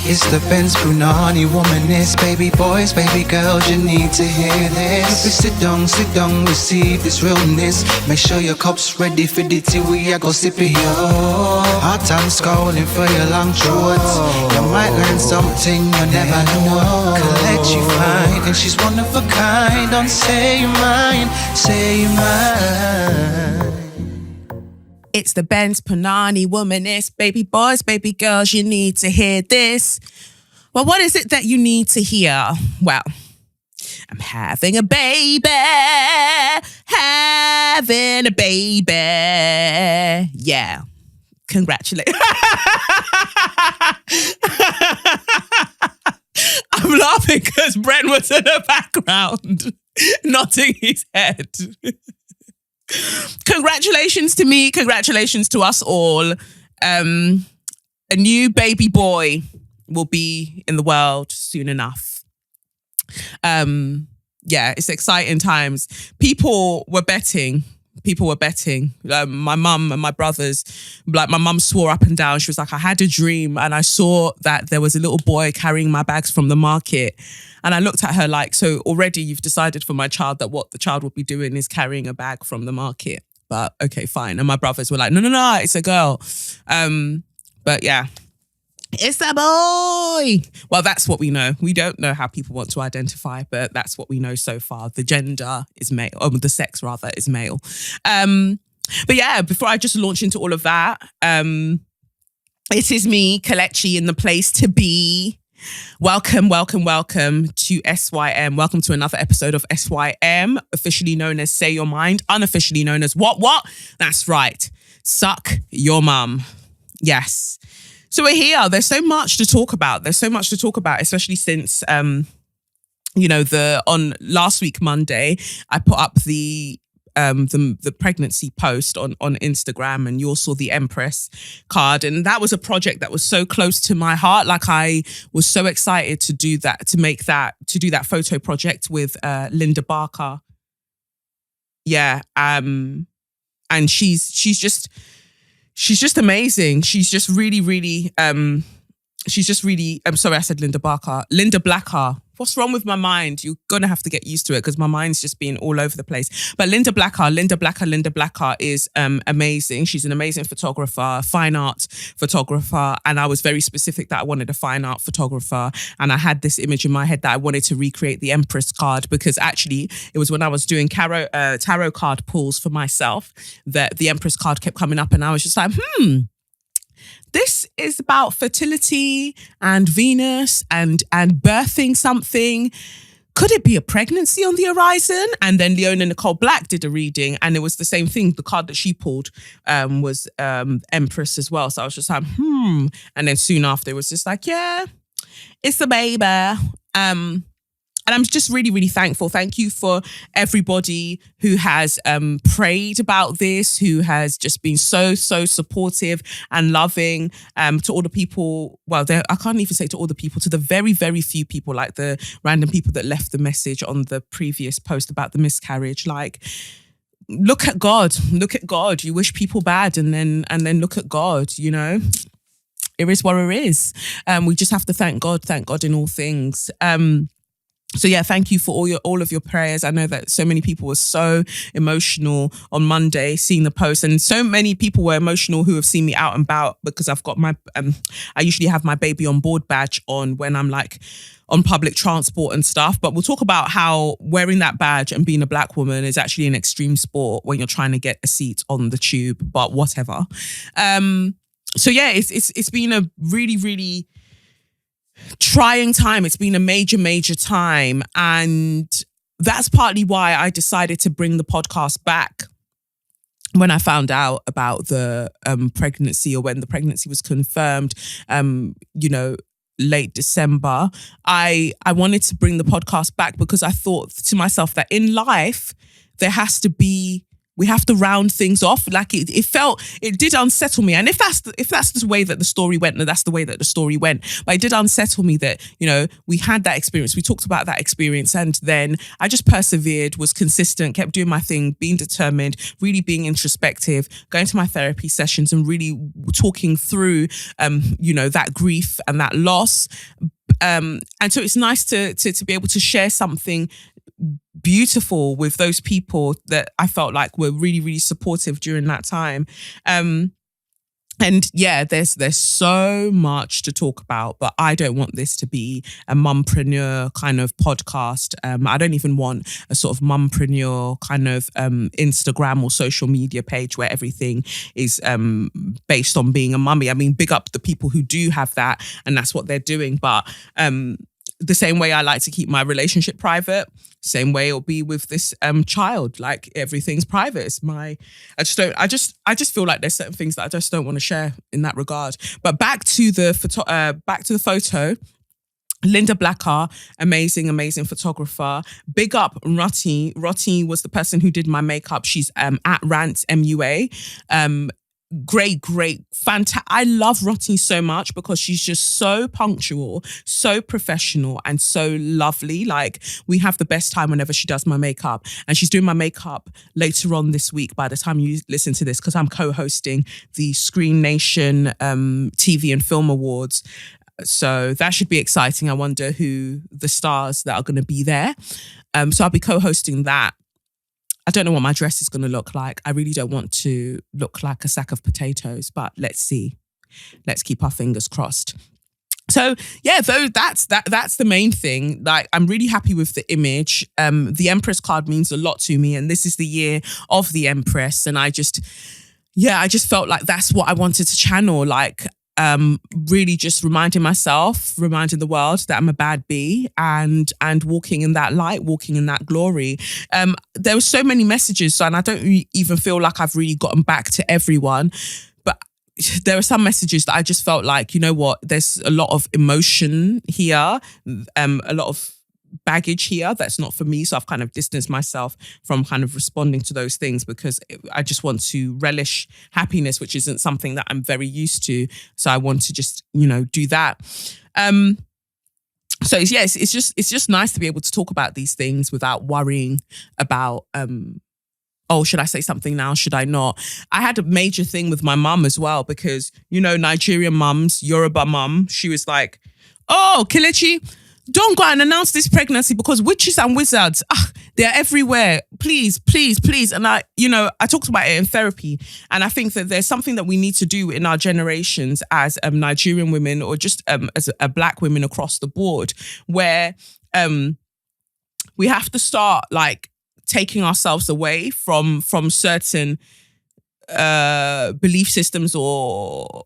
It's the Benz Punani womanist. Baby boys, baby girls, you need to hear this. Sit down, receive this realness. Make sure your cup's ready for the tea. We are go sip it, yo. Hard time scrolling for your long shorts. You might learn something you never know. Collect you fine, and she's one of a kind. Don't say you're mine, say you're mine. It's the Benz Punani womanist. Baby boys, baby girls, you need to hear this. Well, what is it that you need to hear? Well, I'm having a baby. Having a baby. Yeah. Congratulations. I'm laughing because Brent was in the background nodding his head. Congratulations to me. Congratulations to us all. A new baby boy will be in the world soon enough. Yeah, it's exciting times. People were betting. My mum and my brothers, like my mum swore up and down. She was like, I had a dream and I saw that there was a little boy carrying my bags from the market. And I looked at her like, so already you've decided for my child that what the child will be doing is carrying a bag from the market. But okay, fine. And my brothers were like, no, it's a girl. But yeah, it's a boy. Well, that's what we know. We don't know how people want to identify, but that's what we know so far. The gender is male, or the sex rather is male. But yeah, before I just launch into all of that, it is me, Kelechi, in the place to be. Welcome to SYM. Welcome to another episode of SYM, officially known as Say Your Mind, unofficially known as what? That's right. Suck your mum. Yes. So we're here. There's so much to talk about. Especially since, on last week, Monday, I put up the pregnancy post on Instagram, and you all saw the Empress card. And that was a project that was so close to my heart. Like, I was so excited to do that photo project with Linda Barker. Yeah. And she's just amazing. She's just really, I'm sorry, I said Linda Barker. Linda Blacker. What's wrong with my mind? You're going to have to get used to it because my mind's just been all over the place. But Linda Blacker is amazing. She's an amazing photographer, fine art photographer. And I was very specific that I wanted a fine art photographer. And I had this image in my head that I wanted to recreate the Empress card, because actually it was when I was doing tarot card pulls for myself that the Empress card kept coming up. And I was just like, this is about fertility and Venus and birthing something. Could it be a pregnancy on the horizon? And then Leona Nicole Black did a reading, and it was the same thing. The card that she pulled was Empress as well. So I was just like, And then soon after, it was just like, yeah, it's a baby. And I'm just really, really thankful. Thank you for everybody who has prayed about this, who has just been so supportive and loving. To all the people, well, I can't even say to all the people, to the very, very few people, like the random people that left the message on the previous post about the miscarriage. Like, look at God. You wish people bad, and then look at God, you know. It is what it is. We just have to thank God in all things. So yeah, thank you for all of your prayers. I know that so many people were so emotional on Monday seeing the post, and so many people were emotional who have seen me out and about, because I've got my, I usually have my baby on board badge on when I'm like on public transport and stuff. But we'll talk about how wearing that badge and being a black woman is actually an extreme sport when you're trying to get a seat on the tube, but whatever. So yeah, it's been a really, really trying time. It's been a major time, and that's partly why I decided to bring the podcast back when I found out about the pregnancy, or when the pregnancy was confirmed, late December. I wanted to bring the podcast back because I thought to myself that in life there has to be we have to round things off. Like it did unsettle me. And if that's the way that the story went, then that's the way that the story went. But it did unsettle me that, we had that experience. We talked about that experience, and then I just persevered, was consistent, kept doing my thing, being determined, really being introspective, going to my therapy sessions and really talking through, that grief and that loss. And so it's nice to be able to share something beautiful with those people that I felt like were really, really supportive during that time. And yeah, there's so much to talk about, but I don't want this to be a mumpreneur kind of podcast. I don't even want a sort of mumpreneur kind of Instagram or social media page where everything is based on being a mummy. I mean, big up the people who do have that, and that's what they're doing. But the same way I like to keep my relationship private, same way it'll be with this child. Like, everything's private. It's I just feel like there's certain things that I just don't want to share in that regard. But back to the photo. Linda Blacker, amazing photographer. Big up Rotty. Rotty was the person who did my makeup. She's at Rant MUA. Great, fantastic. I love Rotty so much because she's just so punctual, so professional, and so lovely. Like, we have the best time whenever she does my makeup, and she's doing my makeup later on this week by the time you listen to this, because I'm co-hosting the Screen Nation TV and Film Awards. So that should be exciting. I wonder who the stars that are going to be there. So I'll be co-hosting that. I don't know what my dress is going to look like. I really don't want to look like a sack of potatoes, but let's see. Let's keep our fingers crossed. So yeah, that's the main thing. Like, I'm really happy with the image. The Empress card means a lot to me, and this is the year of the Empress. And I just felt like that's what I wanted to channel. Like, really just reminding the world that I'm a bad bee, and walking in that light, walking in that glory. There were so many messages, and I don't even feel like I've really gotten back to everyone, but there are some messages that I just felt like, you know what, there's a lot of emotion here, a lot of baggage here that's not for me. So I've kind of distanced myself from kind of responding to those things, because I just want to relish happiness, which isn't something that I'm very used to. So I want to just, do that. So yes, it's just nice to be able to talk about these things without worrying about, should I say something now? Should I not? I had a major thing with my mum as well, because, Nigerian mums, Yoruba mum, she was like, oh, Kelechi, don't go and announce this pregnancy because witches and wizards, they're everywhere. Please. And I talked about it in therapy. And I think that there's something that we need to do in our generations as Nigerian women, or just as a Black women across the board, where we have to start like taking ourselves away from certain belief systems or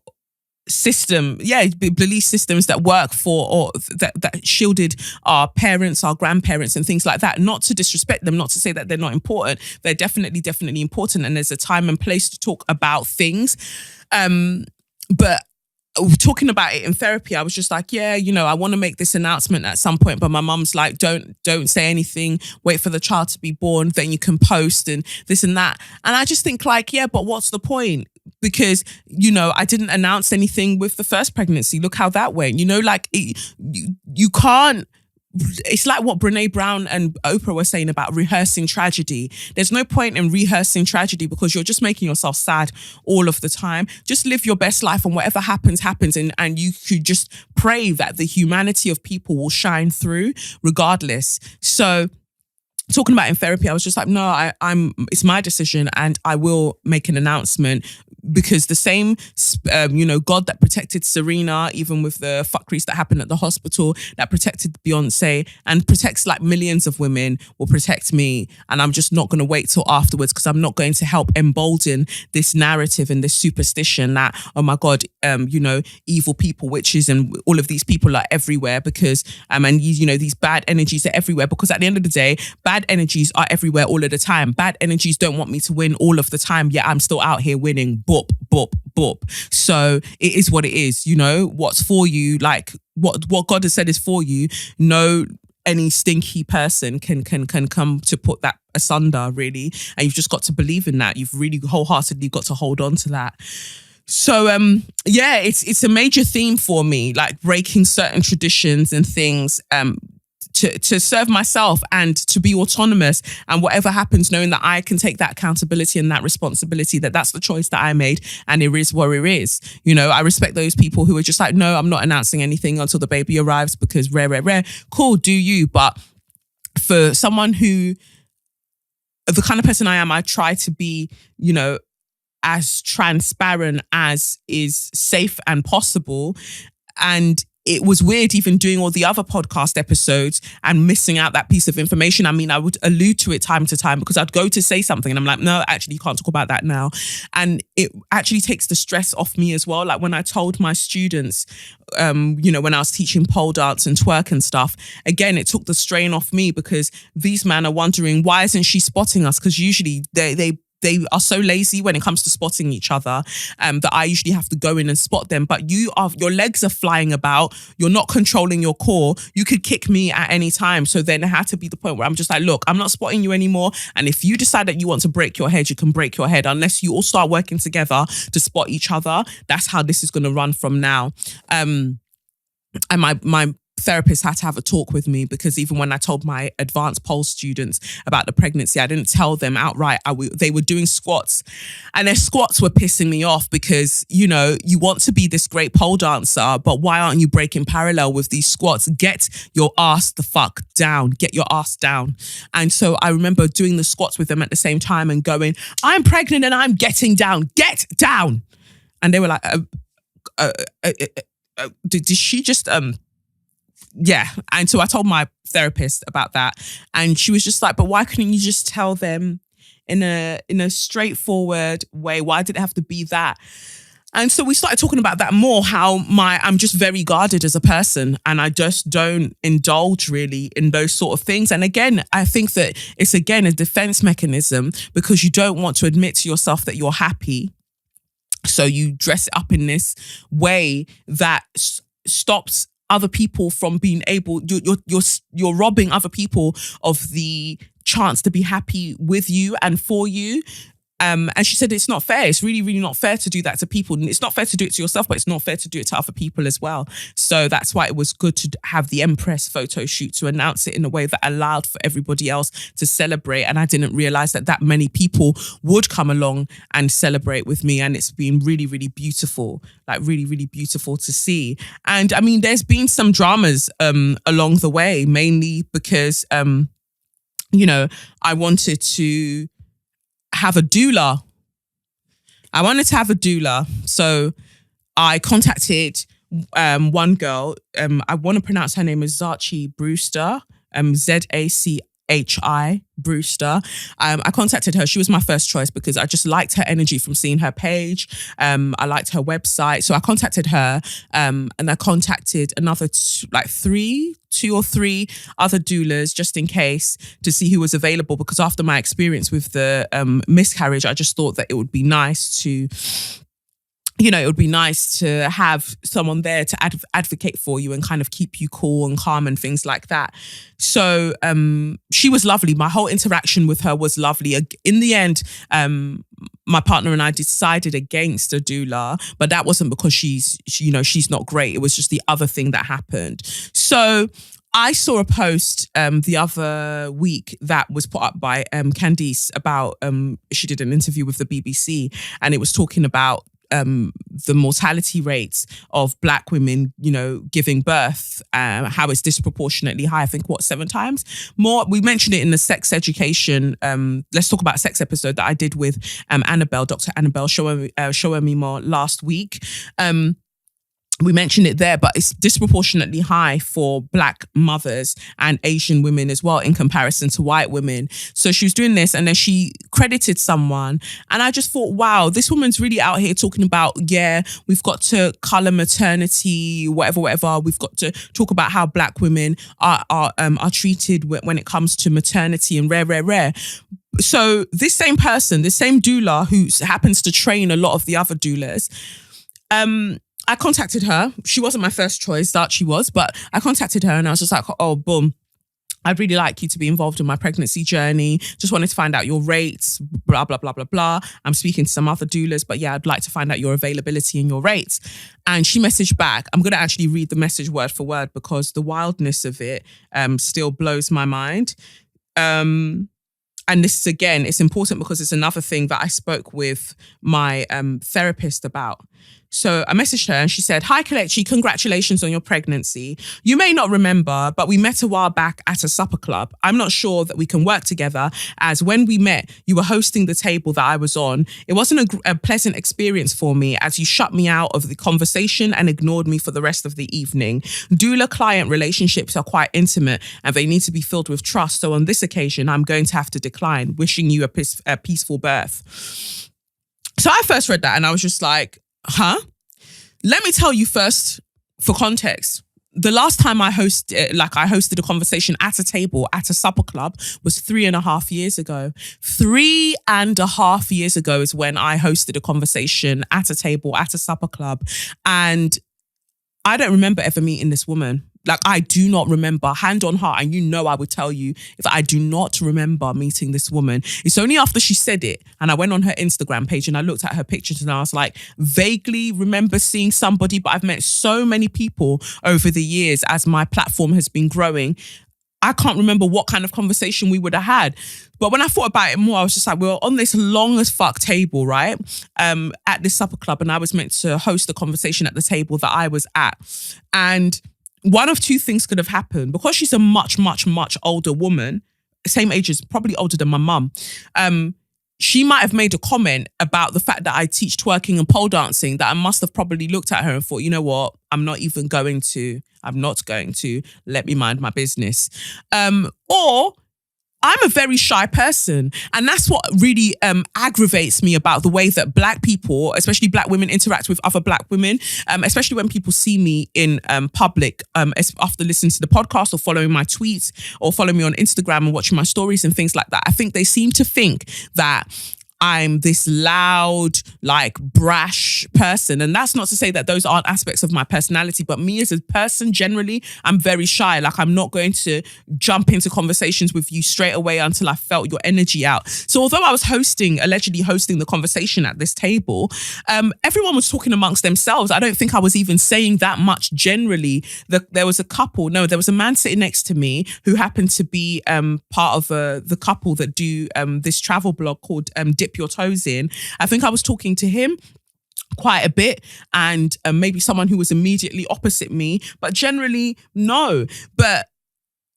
belief systems that work for, or that shielded our parents, our grandparents and things like that. Not to disrespect them, not to say that they're not important. They're definitely important, and there's a time and place to talk about things. But talking about it in therapy, I was just like, I want to make this announcement at some point, but my mum's like, don't say anything, wait for the child to be born, then you can post and this and that. And I just think like, but what's the point? Because, I didn't announce anything with the first pregnancy. Look how that went. You can't. It's like what Brene Brown and Oprah were saying about rehearsing tragedy. There's no point in rehearsing tragedy, because you're just making yourself sad all of the time. Just live your best life, and whatever happens. And you could just pray that the humanity of people will shine through regardless. So talking about it in therapy, I was just like, no, it's my decision, and I will make an announcement, because the same, God that protected Serena, even with the fuckeries that happened at the hospital, that protected Beyonce and protects like millions of women, will protect me. And I'm just not going to wait till afterwards, because I'm not going to help embolden this narrative and this superstition that, oh my God, evil people, witches, and all of these people are everywhere, because, these bad energies are everywhere, because at the end of the day, bad energies are everywhere all of the time. Bad energies don't want me to win all of the time, yet I'm still out here winning. Bop. So it is what it is. What's for you, like what God has said is for you. No, any stinky person can come to put that asunder, really. And you've just got to believe in that. You've really wholeheartedly got to hold on to that. So yeah, it's a major theme for me, like breaking certain traditions and things to serve myself and to be autonomous, and whatever happens, knowing that I can take that accountability and that responsibility, that's the choice that I made, and it is what it is. You know, I respect those people who are just like, no, I'm not announcing anything until the baby arrives because rare. Cool, do you? But for someone who, the kind of person I am, I try to be, you know, as transparent as is safe and possible. And it was weird even doing all the other podcast episodes and missing out that piece of information. I mean, I would allude to it time to time because I'd go to say something and I'm like, no, actually, you can't talk about that now. And it actually takes the stress off me as well. Like when I told my students, you know, when I was teaching pole dance and twerk and stuff, again, it took the strain off me because these men are wondering, why isn't she spotting us? Because usually they are so lazy when it comes to spotting each other that I usually have to go in and spot them. But your legs are flying about. You're not controlling your core. You could kick me at any time. So then it had to be the point where I'm just like, look, I'm not spotting you anymore. And if you decide that you want to break your head, you can break your head unless you all start working together to spot each other. That's how this is going to run from now. And my therapist had to have a talk with me because even when I told my advanced pole students about the pregnancy, I didn't tell them outright. They were doing squats and their squats were pissing me off because, you know, you want to be this great pole dancer, but why aren't you breaking parallel with these squats? Get your ass the fuck down. Get your ass down. And so I remember doing the squats with them at the same time and going, I'm pregnant and I'm getting down. Get down. And they were like, did she just... Yeah. And so I told my therapist about that and she was just like, but why couldn't you just tell them in a straightforward way? Why did it have to be that? And so we started talking about that more, how I'm just very guarded as a person and I just don't indulge really in those sort of things. And again, I think that it's again a defense mechanism because you don't want to admit to yourself that you're happy. So you dress it up in this way that stops other people from being able, you're robbing other people of the chance to be happy with you and for you. And she said, it's not fair. It's really, really not fair to do that to people. And it's not fair to do it to yourself, but it's not fair to do it to other people as well. So that's why it was good to have the Empress photo shoot to announce it in a way that allowed for everybody else to celebrate. And I didn't realize that many people would come along and celebrate with me. And it's been really, really beautiful, like really, really beautiful to see. And I mean, there's been some dramas along the way, mainly because, you know, I wanted to have a doula. So I contacted one girl. I want to pronounce her name as Zachi Brewster, Zachi Brewster. I contacted her. She was my first choice because I just liked her energy from seeing her page. I liked her website. So I contacted her and I contacted another two or three other doulas just in case to see who was available because after my experience with the miscarriage, I just thought that it would be nice to have someone there to advocate for you and kind of keep you cool and calm and things like that. So she was lovely. My whole interaction with her was lovely. In the end, my partner and I decided against a doula, but that wasn't because she's not great. It was just the other thing that happened. So I saw a post the other week that was put up by Candice about, she did an interview with the BBC and it was talking about the mortality rates of Black women, you know, giving birth, how it's disproportionately high. I think 7 times more. We mentioned it in the sex education. Let's talk about sex episode that I did with Dr. Annabelle Showemimo last week. We mentioned it there, but it's disproportionately high for Black mothers and Asian women as well in comparison to white women. So she was doing this and then she credited someone. And I just thought, wow, this woman's really out here talking about, yeah, we've got to colour maternity, whatever. We've got to talk about how Black women are treated when it comes to maternity and rare. So this same person, this same doula who happens to train a lot of the other doulas, I contacted her. She wasn't my first choice, that she was, but I contacted her and I was just like, oh, boom. I'd really like you to be involved in my pregnancy journey. Just wanted to find out your rates, blah, blah, blah, blah, blah. I'm speaking to some other doulas, but yeah, I'd like to find out your availability and your rates. And she messaged back. I'm going to actually read the message word for word because the wildness of it still blows my mind. And this is, again, it's important because it's another thing that I spoke with my therapist about. So I messaged her and she said, "Hi, Kelechi, congratulations on your pregnancy. You may not remember, but we met a while back at a supper club. I'm not sure that we can work together as when we met, you were hosting the table that I was on. It wasn't a pleasant experience for me as you shut me out of the conversation and ignored me for the rest of the evening. Doula-client relationships are quite intimate and they need to be filled with trust. So on this occasion, I'm going to have to decline. Wishing you a peaceful birth." So I first read that and I was just like, huh? Let me tell you first, for context, the last time I hosted a conversation at a table at a supper club was 3.5 years ago. 3.5 years ago is when I hosted a conversation at a table at a supper club. And I don't remember ever meeting this woman. Like, I do not remember, hand on heart, and you know I would tell you if I do not remember meeting this woman. It's only after she said it and I went on her Instagram page and I looked at her pictures and I was like, vaguely remember seeing somebody, but I've met so many people over the years as my platform has been growing. I can't remember what kind of conversation we would have had. But when I thought about it more, I was just like, we were on this long as fuck table, right? At this supper club, and I was meant to host the conversation at the table that I was at. And one of two things could have happened. Because she's a much, much, much older woman, same age as, probably older than my mum, she might have made a comment about the fact that I teach twerking and pole dancing that I must have probably looked at her and thought, you know what, I'm not going to, let me mind my business. Or I'm a very shy person. And that's what really aggravates me about the way that Black people, especially Black women, interact with other Black women, especially when people see me in public after listening to the podcast or following my tweets or following me on Instagram and watching my stories and things like that. I think they seem to think that I'm this loud, like brash person. And that's not to say that those aren't aspects of my personality, but me as a person, generally, I'm very shy. Like, I'm not going to jump into conversations with you straight away until I felt your energy out. So although I was allegedly hosting the conversation at this table, everyone was talking amongst themselves. I don't think I was even saying that much generally. There was a man sitting next to me who happened to be part of the couple that do this travel blog called Dip Your Toes In. I think I was talking to him quite a bit and maybe someone who was immediately opposite me, but generally no. But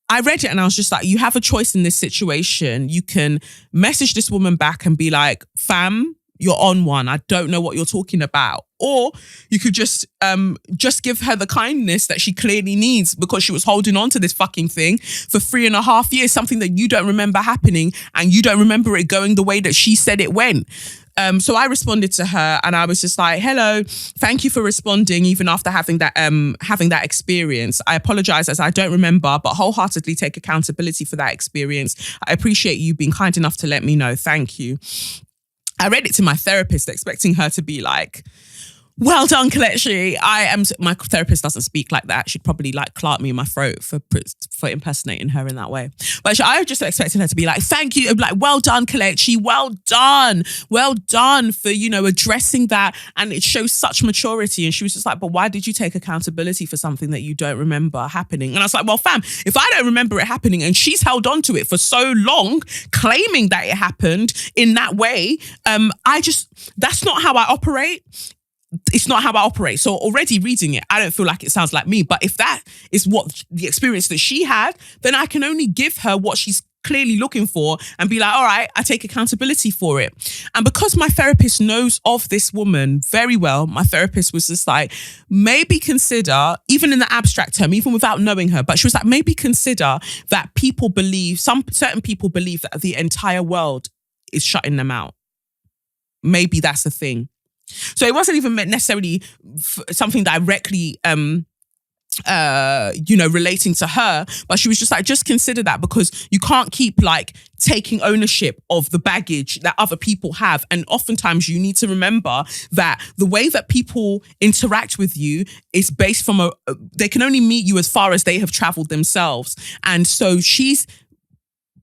I read it and I was just like, you have a choice in this situation. You can message this woman back and be like, fam, you're on one. I don't know what you're talking about. Or you could just give her the kindness that she clearly needs because she was holding on to this fucking thing for 3.5 years, something that you don't remember happening and you don't remember it going the way that she said it went. So I responded to her and I was just like, hello, thank you for responding even after having that experience. I apologize as I don't remember, but wholeheartedly take accountability for that experience. I appreciate you being kind enough to let me know. Thank you. I read it to my therapist expecting her to be like, well done, Kelechi. My therapist doesn't speak like that. She'd probably like clap me in my throat for impersonating her in that way. But I just expected her to be like, thank you. Like, well done, Kelechi. Well done for, addressing that. And it shows such maturity. And she was just like, but why did you take accountability for something that you don't remember happening? And I was like, well, fam, if I don't remember it happening and she's held on to it for so long, claiming that it happened in that way, that's not how I operate. It's not how I operate. So already reading it, I don't feel like it sounds like me. But if that is what the experience that she had, then I can only give her what she's clearly looking for and be like, all right, I take accountability for it. And because my therapist knows of this woman very well, my therapist was just like, maybe consider, even in the abstract term, even without knowing her, but she was like, maybe consider that certain people believe that the entire world is shutting them out. Maybe that's the thing. So it wasn't even necessarily something directly relating to her, but she was just like, just consider that, because you can't keep like taking ownership of the baggage that other people have. And oftentimes you need to remember that the way that people interact with you is based from they can only meet you as far as they have traveled themselves. And so she's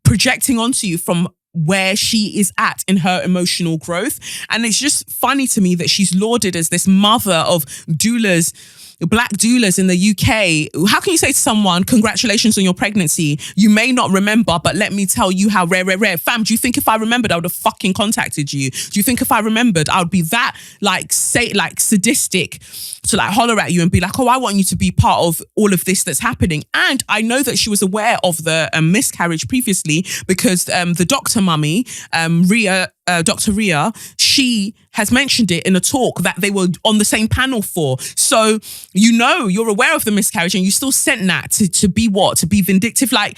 projecting onto you from where she is at in her emotional growth. And it's just funny to me that she's lauded as this mother of doulas, black doulas in the UK. How can you say to someone, congratulations on your pregnancy? You may not remember, but let me tell you how rare. Fam, do you think if I remembered, I would have fucking contacted you? Do you think if I remembered, I would be that sadistic to like holler at you and be like, oh, I want you to be part of all of this that's happening? And I know that she was aware of the miscarriage previously, because the doctor mummy, Dr. Ria, she has mentioned it in a talk that they were on the same panel for. So, you're aware of the miscarriage and you still sent that to be what? To be vindictive? Like,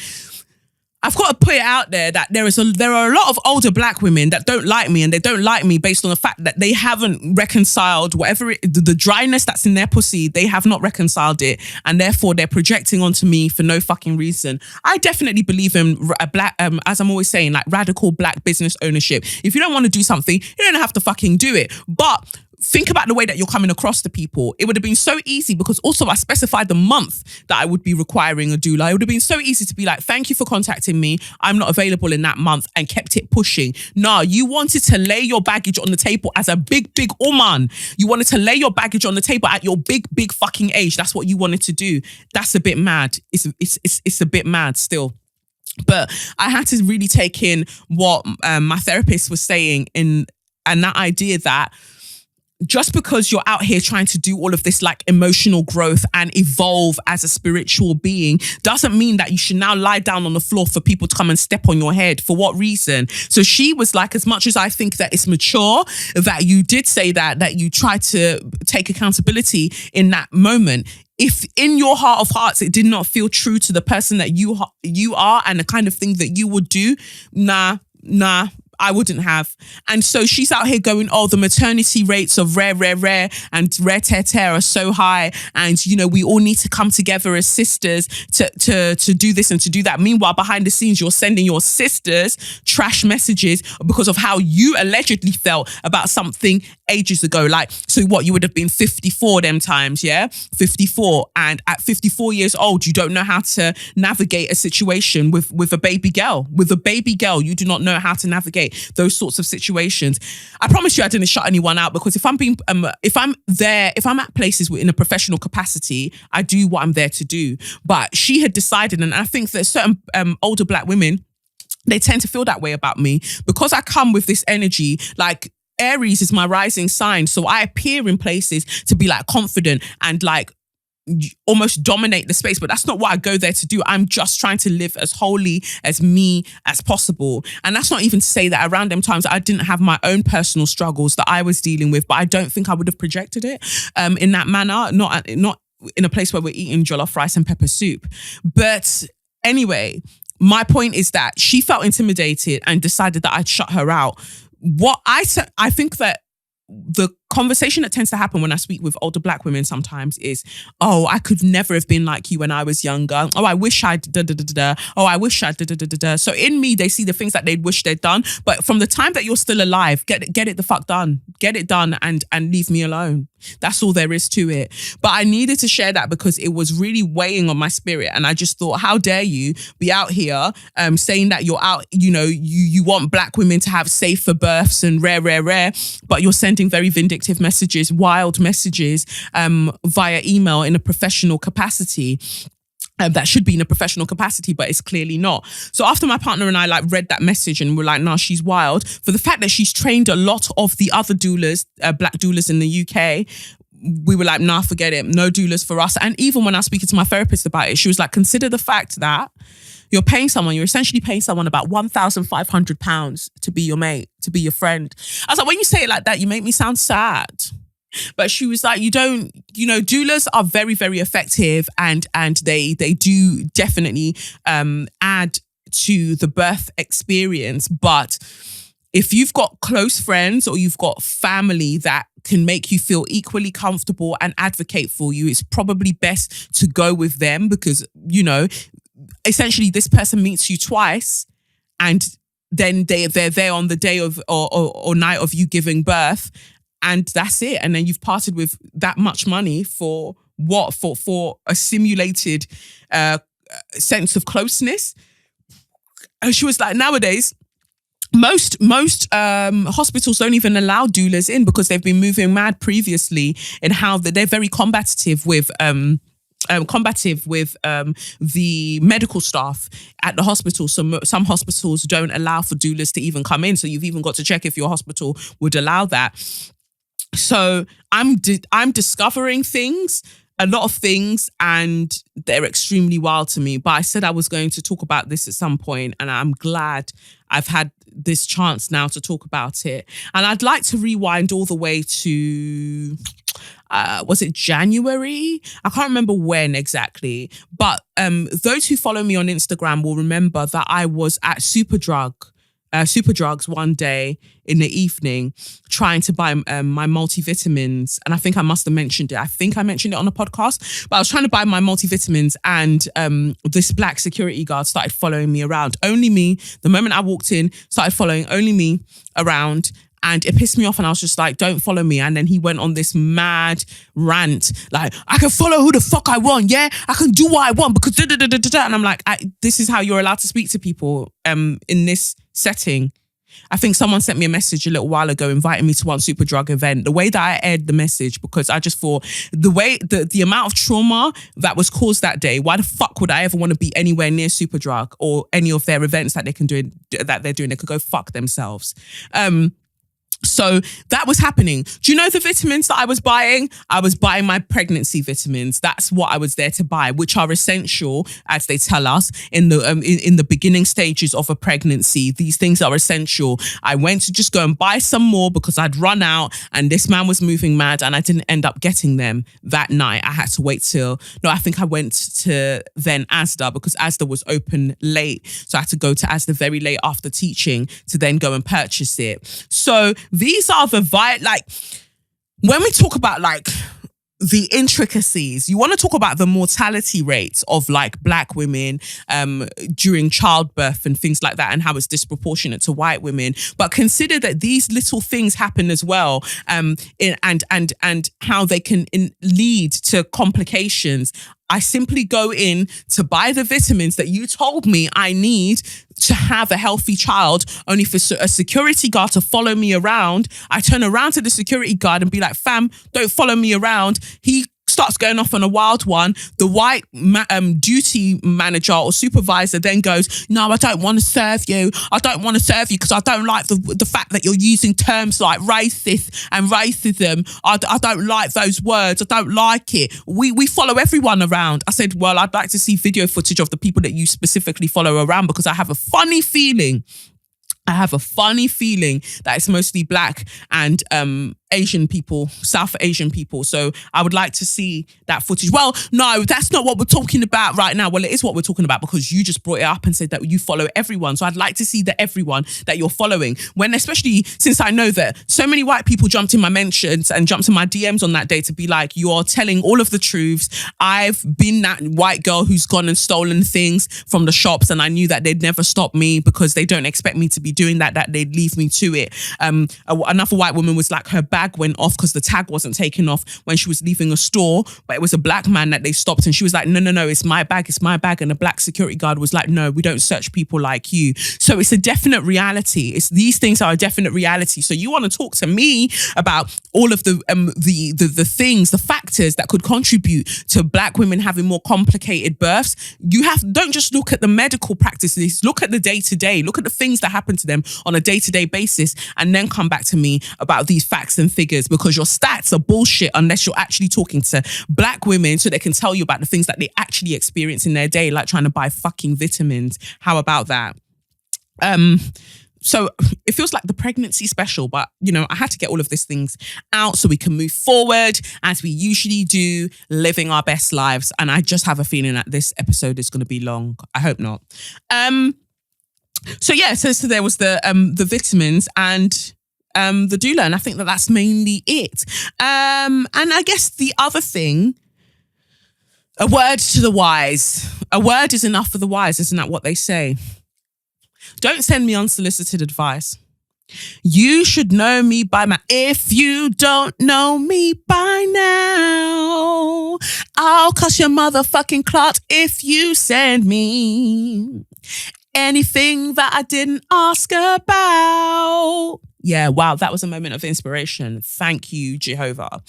I've got to put it out there that there are a lot of older black women that don't like me, and they don't like me based on the fact that they haven't reconciled the dryness that's in their pussy. They have not reconciled it, and therefore they're projecting onto me for no fucking reason. I definitely believe in a black, as I'm always saying, like radical black business ownership. If you don't want to do something, you don't have to fucking do it. But think about the way that you're coming across to people. It would have been so easy, because also I specified the month that I would be requiring a doula. It would have been so easy to be like, thank you for contacting me, I'm not available in that month, and kept it pushing. Nah, you wanted to lay your baggage on the table as a big woman. You wanted to lay your baggage on the table at your big fucking age. That's what you wanted to do. That's a bit mad. It's a bit mad still. But I had to really take in what my therapist was saying, and that idea that just because you're out here trying to do all of this like emotional growth and evolve as a spiritual being doesn't mean that you should now lie down on the floor for people to come and step on your head. For what reason? So she was like, as much as I think that it's mature that you did say that you tried to take accountability in that moment, if in your heart of hearts it did not feel true to the person that you are and the kind of thing that you would do, nah, I wouldn't have. And so she's out here going, oh, the maternity rates of rare and rare are so high. And, we all need to come together as sisters to do this and to do that. Meanwhile, behind the scenes, you're sending your sisters trash messages because of how you allegedly felt about something ages ago. Like, so what, you would have been 54 them times, yeah? 54. And at 54 years old, you don't know how to navigate a situation with a baby girl. With a baby girl, you do not know how to navigate those sorts of situations. I promise you I didn't shut anyone out, because if I'm at places in a professional capacity, I do what I'm there to do. But she had decided, and I think that certain older black women, they tend to feel that way about me, because I come with this energy, like Aries is my rising sign. So I appear in places to be like confident and like almost dominate the space, but that's not what I go there to do. I'm just trying to live as wholly as me as possible. And that's not even to say that around them times I didn't have my own personal struggles that I was dealing with, but I don't think I would have projected it in that manner, not in a place where we're eating jollof rice and pepper soup. But anyway, my point is that she felt intimidated and decided that I'd shut her out. What I think that the conversation that tends to happen when I speak with older black women sometimes is, oh, I could never have been like you when I was younger. Oh, I wish I'd da-da-da-da-da. Oh, I wish I'd da-da-da-da-da. So in me, they see the things that they'd wish they'd done. But from the time that you're still alive, get it the fuck done. Get it done and leave me alone. That's all there is to it. But I needed to share that because it was really weighing on my spirit. And I just thought, how dare you be out here saying that you're out, you want black women to have safer births and rare, but you're sending very vindictive messages, wild messages via email in a professional capacity. That should be in a professional capacity, but it's clearly not. So after my partner and I read that message and we're like, nah, she's wild. For the fact that she's trained a lot of the other doulas, black doulas in the UK, we were like, nah, forget it. No doulas for us. And even when I was speaking to my therapist about it, she was like, consider the fact that you're essentially paying someone about £1,500 to be your mate, to be your friend. I was like, when you say it like that, you make me sound sad. But she was like, doulas are very, very effective and they do definitely add to the birth experience. But if you've got close friends or you've got family that can make you feel equally comfortable and advocate for you, it's probably best to go with them because, you know, essentially this person meets you twice and then they're there on the day of or night of you giving birth, and that's it. And then you've parted with that much money for what? For a simulated sense of closeness. And she was like, nowadays, most hospitals don't even allow doulas in because they've been moving mad previously in how they're very combative with the medical staff at the hospital. So some hospitals don't allow for doulas to even come in. So you've even got to check if your hospital would allow that. So I'm discovering things, a lot of things, and they're extremely wild to me. But I said I was going to talk about this at some point, and I'm glad I've had this chance now to talk about it. And I'd like to rewind all the way to, was it January? I can't remember when exactly. But those who follow me on Instagram will remember that I was at Superdrugs one day in the evening trying to buy my multivitamins, and I think I must have mentioned it. I think I mentioned it on the podcast, but I was trying to buy my multivitamins, and this black security guard started following me around. Only me. The moment I walked in, started following only me around. And it pissed me off, and I was just like, don't follow me. And then he went on this mad rant, like, I can follow who the fuck I want, yeah? I can do what I want because da-da-da-da-da. And I'm like, this is how you're allowed to speak to people in this setting. I think someone sent me a message a little while ago inviting me to one Superdrug event. The way that I aired the message, because I just thought the amount of trauma that was caused that day, why the fuck would I ever want to be anywhere near Superdrug or any of their events that they're doing? They could go fuck themselves. So that was happening. Do you know the vitamins that I was buying? I was buying my pregnancy vitamins. That's what I was there to buy, which are essential, as they tell us, in the beginning stages of a pregnancy. These things are essential. I went to just go and buy some more because I'd run out, and this man was moving mad, and I didn't end up getting them that night. I had to wait I think I went to then Asda because Asda was open late. So I had to go to Asda very late after teaching to then go and purchase it. So these are when we talk about the intricacies, you want to talk about the mortality rates of black women during childbirth and things like that, and how it's disproportionate to white women. But consider that these little things happen as well, and how they can lead to complications. I simply go in to buy the vitamins that you told me I need to have a healthy child, only for a security guard to follow me around. I turn around to the security guard and be like, fam, don't follow me around. He starts going off on a wild one. The white duty manager or supervisor then goes, no, I don't want to serve you. I don't want to serve you because I don't like the fact that you're using terms like racist and racism. I don't like those words. I don't like it. We follow everyone around. I said, well, I'd like to see video footage of the people that you specifically follow around, because I have a funny feeling that it's mostly black and Asian people, South Asian people. So I would like to see that footage. Well, no, that's not what we're talking about right now. Well, it is what we're talking about because you just brought it up and said that you follow everyone. So I'd like to see the everyone that you're following. Especially since I know that so many white people jumped in my mentions and jumped in my DMs on that day to be like, you're telling all of the truths. I've been that white girl who's gone and stolen things from the shops, and I knew that they'd never stop me because they don't expect me to be doing that they'd leave me to it. Another white woman was like, her bag went off because the tag wasn't taken off when she was leaving a store, but it was a black man that they stopped, and she was like, no, it's my bag. And the black security guard was like, no, we don't search people like you. So it's a definite reality. These things are a definite reality. So you want to talk to me about all of the things, the factors that could contribute to black women having more complicated births. Don't just look at the medical practices, look at the day-to-day, look at the things that happen to them on a day-to-day basis, and then come back to me about these facts and figures, because your stats are bullshit unless you're actually talking to black women so they can tell you about the things that they actually experience in their day, like trying to buy fucking vitamins. How about that? So it feels like the pregnancy special, but I had to get all of these things out so we can move forward as we usually do, living our best lives. And I just have a feeling that this episode is going to be long. I hope not. So there was the vitamins, and the doula. And I think that that's mainly it. And I guess the other thing, a word to the wise. A word is enough for the wise. Isn't that what they say? Don't send me unsolicited advice. You should know me by my... If you don't know me by now, I'll cuss your motherfucking clot if you send me anything that I didn't ask about. Yeah, wow, that was a moment of inspiration. Thank you, Jehovah.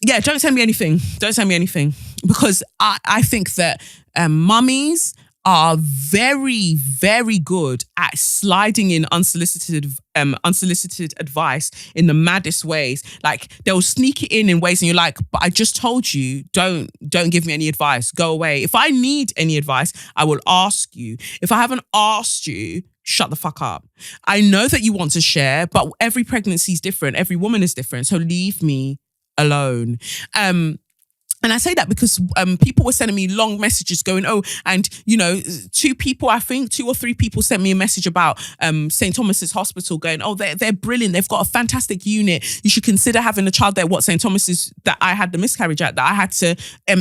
Yeah, don't send me anything. Don't send me anything. Because I think that mummies are very, very good at sliding in unsolicited advice in the maddest ways. Like, they'll sneak it in ways and you're like, but I just told you, don't give me any advice. Go away. If I need any advice, I will ask you. If I haven't asked you, shut the fuck up. I know that you want to share, but every pregnancy is different. Every woman is different. So leave me alone. And I say that because people were sending me long messages going, oh, and, you know, two or three people sent me a message about St. Thomas's Hospital going, oh, they're brilliant. They've got a fantastic unit. You should consider having a child there. What St. Thomas's that I had the miscarriage at, that I had to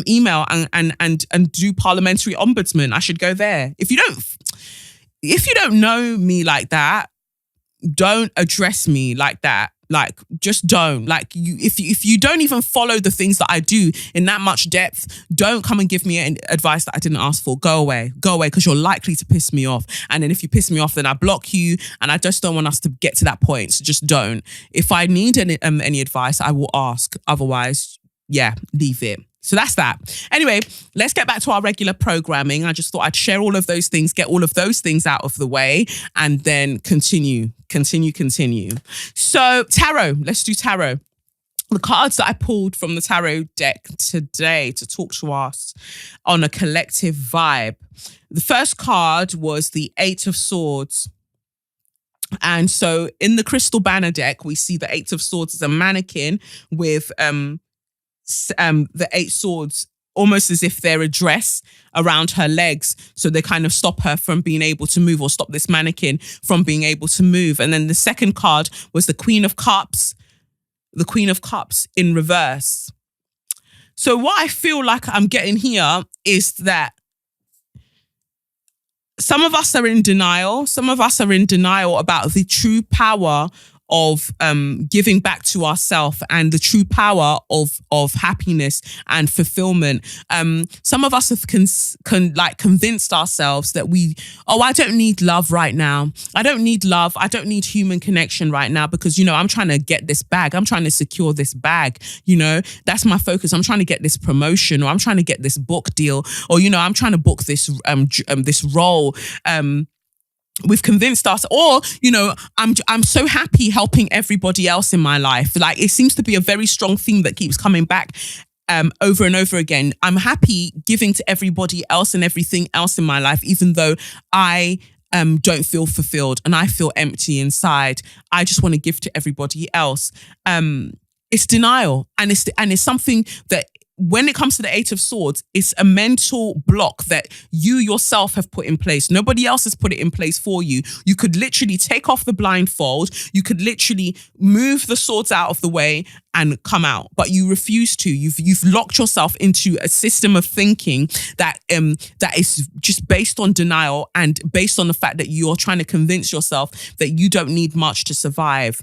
email and do parliamentary ombudsman. I should go there. If you don't know me like that, don't address me like that. Like, just don't. Like, if you don't even follow the things that I do in that much depth, don't come and give me any advice that I didn't ask for. Go away, because you're likely to piss me off. And then if you piss me off, then I block you. And I just don't want us to get to that point. So just don't. If I need any advice, I will ask. Otherwise, yeah, leave it. So that's that. Anyway, let's get back to our regular programming. I just thought I'd share all of those things, get all of those things out of the way, and then continue. So tarot, let's do tarot. The cards that I pulled from the tarot deck today to talk to us on a collective vibe. The first card was the Eight of Swords. And so in the Crystal Banner deck, we see the Eight of Swords as a mannequin with the Eight Swords almost as if they're a dress around her legs. So they kind of stop her from being able to move, or stop this mannequin from being able to move. And then the second card was the Queen of Cups, in reverse. So what I feel like I'm getting here is that some of us are in denial. Some of us are in denial about the true power of giving back to ourselves and the true power of happiness and fulfillment. Some of us have convinced ourselves that I don't need love right now. I don't need love. I don't need human connection right now because, you know, I'm trying to get this bag. I'm trying to secure this bag. You know, that's my focus. I'm trying to get this promotion, or I'm trying to get this book deal, or, you know, I'm trying to book this this role. We've convinced us, or, you know, I'm so happy helping everybody else in my life. Like, it seems to be a very strong theme that keeps coming back over and over again. I'm happy giving to everybody else and everything else in my life, even though I don't feel fulfilled and I feel empty inside. I just want to give to everybody else. It's denial, and it's something that, when it comes to the Eight of Swords, it's a mental block that you yourself have put in place. Nobody else has put it in place for you. You could literally take off the blindfold. You could literally move the swords out of the way and come out, but you refuse to. You've locked yourself into a system of thinking that is just based on denial and based on the fact that you're trying to convince yourself that you don't need much to survive.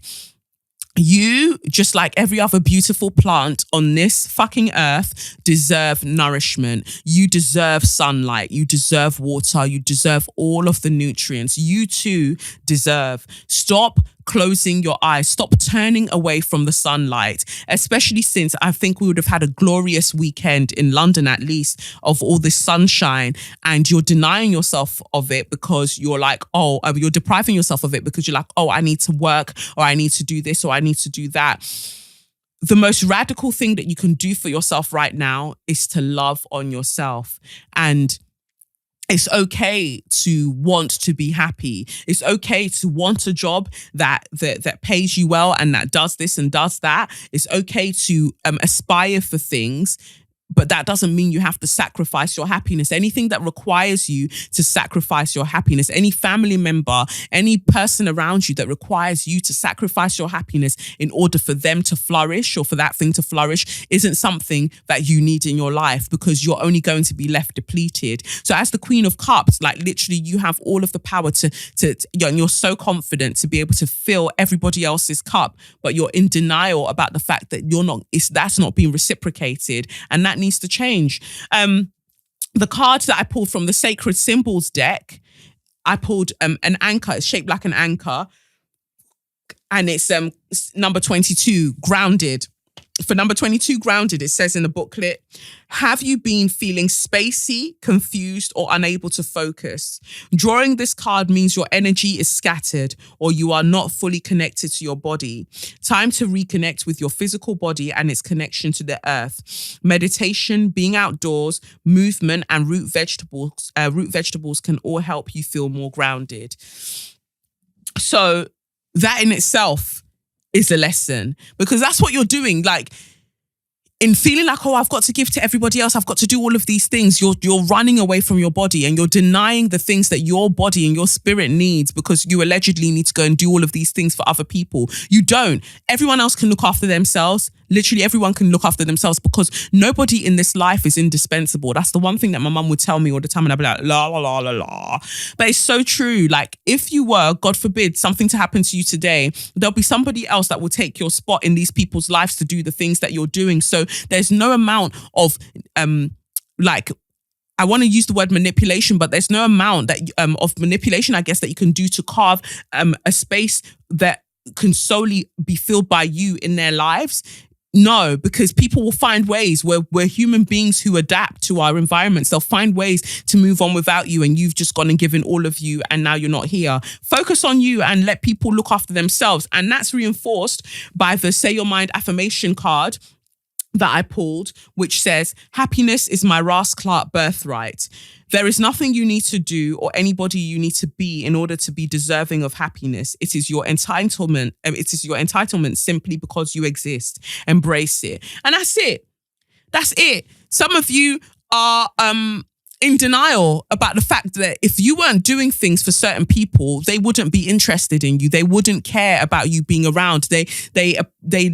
You, just like every other beautiful plant on this fucking earth, deserve nourishment. You deserve sunlight. You deserve water. You deserve all of the nutrients. You too deserve. Stop closing your eyes. Stop turning away from the sunlight, especially since I think we would have had a glorious weekend in London, at least, of all this sunshine, and you're denying yourself of it because you're like, you're depriving yourself of it because you're like, I need to work, or I need to do this, or I need to do that. The most radical thing that you can do for yourself right now is to love on yourself. And it's okay to want to be happy. It's okay to want a job that pays you well and that does this and does that. It's okay to aspire for things. But that doesn't mean you have to sacrifice your happiness. Anything that requires you to sacrifice your happiness, any family member, any person around you that requires you to sacrifice your happiness in order for them to flourish or for that thing to flourish, isn't something that you need in your life, because you're only going to be left depleted. So as the Queen of Cups, like literally you have all of the power to and you're so confident to be able to fill everybody else's cup, but you're in denial about the fact that that's not being reciprocated, and that needs to change. The cards that I pulled from the Sacred Symbols deck, I pulled an anchor. It's shaped like an anchor, and it's number 22, grounded. For number 22, grounded, it says in the booklet, have you been feeling spacey, confused, or unable to focus? Drawing this card means your energy is scattered or you are not fully connected to your body. Time to reconnect with your physical body and its connection to the earth. Meditation, being outdoors, movement, and root vegetables can all help you feel more grounded. So that in itself is a lesson, because that's what you're doing. Like, in feeling like, oh, I've got to give to everybody else, I've got to do all of these things, you're running away from your body and you're denying the things that your body and your spirit needs, because you allegedly need to go and do all of these things for other people. You don't. Everyone else can look after themselves. Literally everyone can look after themselves, because nobody in this life is indispensable. That's the one thing that my mum would tell me all the time, and I'd be like, la, la, la, la, la. But it's so true. Like, if you were, God forbid, something to happen to you today, there'll be somebody else that will take your spot in these people's lives to do the things that you're doing. So there's no amount of, I want to use the word manipulation, but there's no amount that of manipulation, I guess, that you can do to carve a space that can solely be filled by you in their lives. No, because people will find ways. We're human beings who adapt to our environments. They'll find ways to move on without you, and you've just gone and given all of you, and now you're not here. Focus on you and let people look after themselves. And that's reinforced by the Say Your Mind affirmation card that I pulled, which says, happiness is my Ras Clark birthright. There is nothing you need to do or anybody you need to be in order to be deserving of happiness. It is your entitlement. It is your entitlement simply because you exist. Embrace it. And that's it. That's it. Some of you are in denial about the fact that if you weren't doing things for certain people, they wouldn't be interested in you. They wouldn't care about you being around. They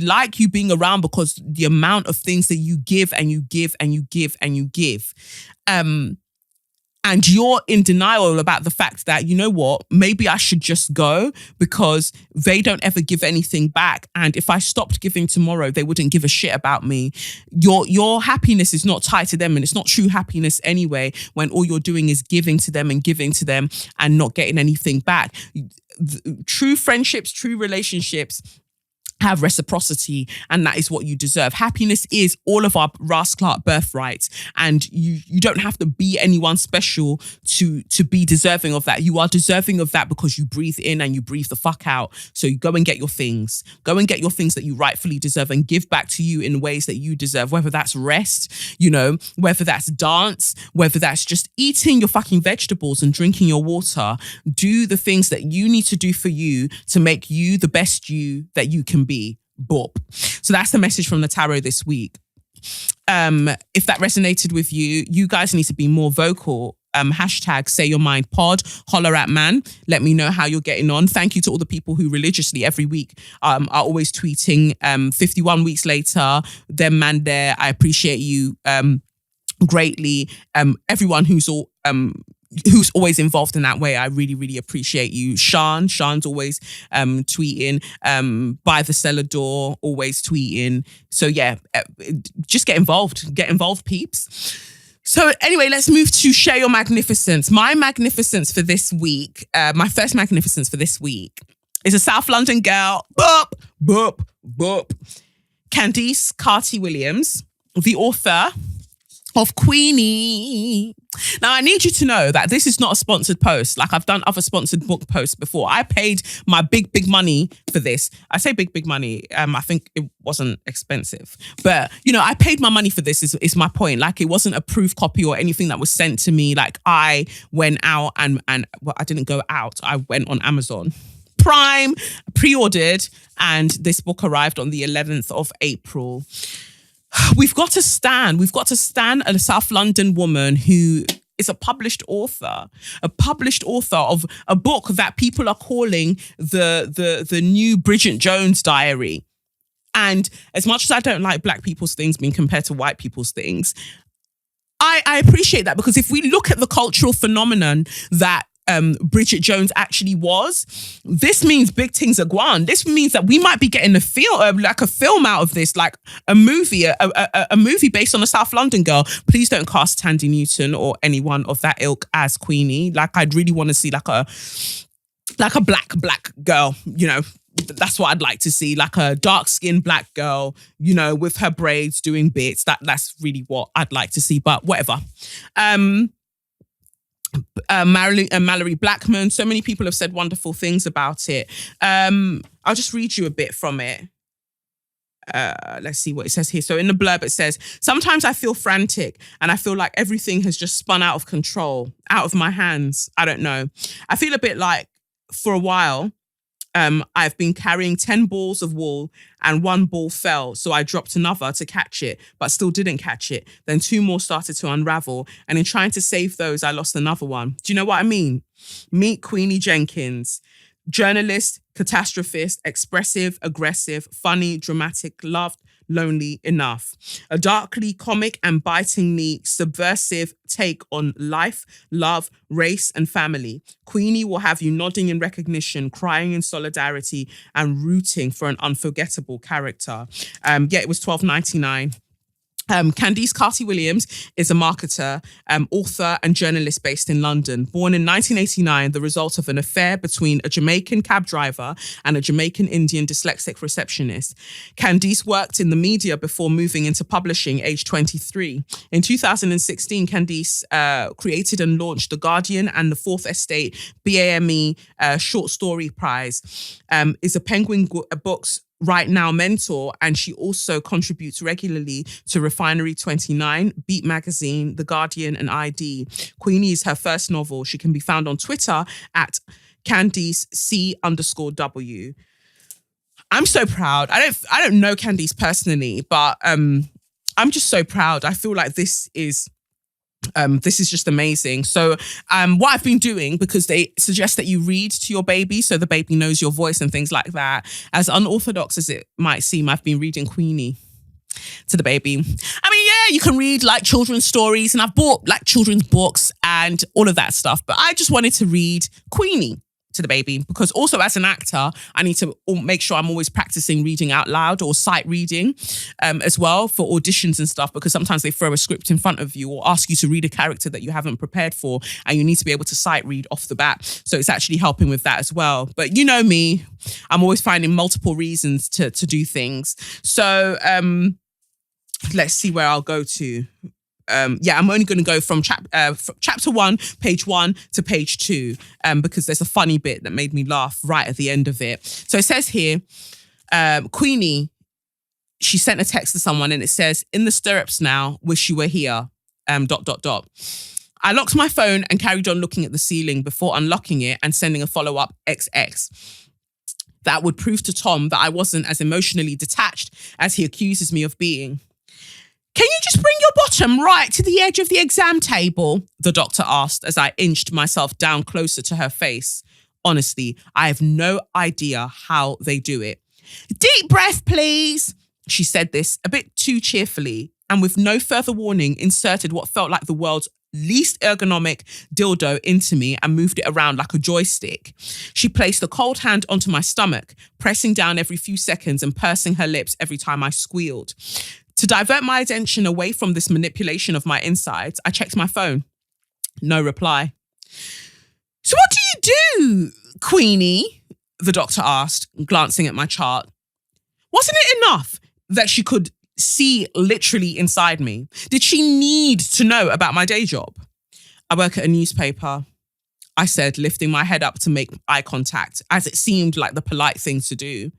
like you being around because the amount of things that you give and you give and you give and you give. And you're in denial about the fact that, you know what, maybe I should just go because they don't ever give anything back. And if I stopped giving tomorrow, they wouldn't give a shit about me. Your happiness is not tied to them, and it's not true happiness anyway, when all you're doing is giving to them and not getting anything back. True friendships, true relationships have reciprocity, and that is what you deserve. Happiness is all of our Ras Clark birthrights, and you don't have to be anyone special to be deserving of that. You are deserving of that because you breathe in and you breathe the fuck out. So you go and get your things. Go and get your things that you rightfully deserve and give back to you in ways that you deserve, whether that's rest, whether that's dance, whether that's just eating your fucking vegetables and drinking your water. Do the things that you need to do for you to make you the best you that you can be. Bop. So that's the message from the tarot this week. If that resonated with you, you guys need to be more vocal. Hashtag Say Your Mind Pod, holler at man. Let me know how you're getting on. Thank you to all the people who religiously every week are always tweeting 51 weeks later, them man there. I appreciate you greatly. Everyone who's always involved in that way, I really, really appreciate you. Sean's always tweeting. By the cellar door, always tweeting. So yeah, just get involved. Get involved, peeps. So anyway, let's move to Share Your Magnificence. My magnificence for this week, my first magnificence for this week is a South London girl. Bop, bop, bop. Candice Carty Williams, the author of Queenie. Now, I need you to know that this is not a sponsored post. Like, I've done other sponsored book posts before. I paid my big money for this. I say big money. I think it wasn't expensive. But, I paid my money for this is my point. Like, it wasn't a proof copy or anything that was sent to me. Like, I went out and I didn't go out. I went on Amazon Prime, pre-ordered, and this book arrived on the 11th of April. we've got to stand a South London woman who is a published author of a book that people are calling the new Bridget Jones Diary. And as much as I don't like black people's things being compared to white people's things, I appreciate that, because if we look at the cultural phenomenon that Bridget Jones actually was, this means big things are gone. This means that we might be getting a film out of this, like a movie based on a South London girl. Please don't cast Tandy Newton or anyone of that ilk as Queenie. Like, I'd really want to see like a black girl, you know. That's what I'd like to see, like a dark-skinned black girl, you know, with her braids doing bits. That's really what I'd like to see, but whatever. Mallory Blackman, so many people have said wonderful things about it. I'll just read you a bit from it. Let's see what it says here. So in the blurb, it says, sometimes I feel frantic and I feel like everything has just spun out of control, out of my hands. I don't know. I feel a bit like, for a while, I've been carrying 10 balls of wool and one ball fell. So I dropped another to catch it, but still didn't catch it. Then 2 more started to unravel. And in trying to save those, I lost another one. Do you know what I mean? Meet Queenie Jenkins. Journalist, catastrophist, expressive, aggressive, funny, dramatic, loved, lonely, enough. A darkly comic and bitingly subversive take on life, love, race, and family. Queenie will have you nodding in recognition, crying in solidarity, and rooting for an unforgettable character. It was $12.99. Candice Carty Williams is a marketer, author and journalist based in London. Born in 1989, the result of an affair between a Jamaican cab driver and a Jamaican Indian dyslexic receptionist. Candice worked in the media before moving into publishing, aged 23. In 2016, Candice created and launched The Guardian and the Fourth Estate BAME Short Story Prize. Is a Penguin Books Right Now mentor, and she also contributes regularly to Refinery 29, Beat Magazine, The Guardian, and ID. Queenie is her first novel. She can be found on Twitter at Candice C_W. I'm so proud. I don't know Candice personally, but I'm just so proud. I feel like this is just amazing. So what I've been doing, because they suggest that you read to your baby so the baby knows your voice and things like that, as unorthodox as it might seem, I've been reading Queenie to the baby. I mean, yeah, you can read like children's stories, and I've bought like children's books and all of that stuff, but I just wanted to read Queenie to the baby, because also as an actor, I need to make sure I'm always practicing reading out loud or sight reading as well for auditions and stuff, because sometimes they throw a script in front of you or ask you to read a character that you haven't prepared for, and you need to be able to sight read off the bat. So it's actually helping with that as well. But you know me, I'm always finding multiple reasons to do things. So let's see where I'll go to. I'm only going to go from chapter 1, page 1 to page 2, because there's a funny bit that made me laugh right at the end of it. So it says here, Queenie, she sent a text to someone and it says, "In the stirrups now, wish you were here, ... I locked my phone and carried on looking at the ceiling before unlocking it and sending a follow-up XX. That would prove to Tom that I wasn't as emotionally detached as he accuses me of being. Can you just bring your bottom right to the edge of the exam table?" the doctor asked as I inched myself down closer to her face. Honestly, I have no idea how they do it. "Deep breath, please." She said this a bit too cheerfully, and with no further warning, inserted what felt like the world's least ergonomic dildo into me and moved it around like a joystick. She placed a cold hand onto my stomach, pressing down every few seconds and pursing her lips every time I squealed. To divert my attention away from this manipulation of my insides, I checked my phone. No reply. "So what do you do, Queenie?" the doctor asked, glancing at my chart. Wasn't it enough that she could see literally inside me? Did she need to know about my day job? "I work at a newspaper," I said, lifting my head up to make eye contact, as it seemed like the polite thing to do.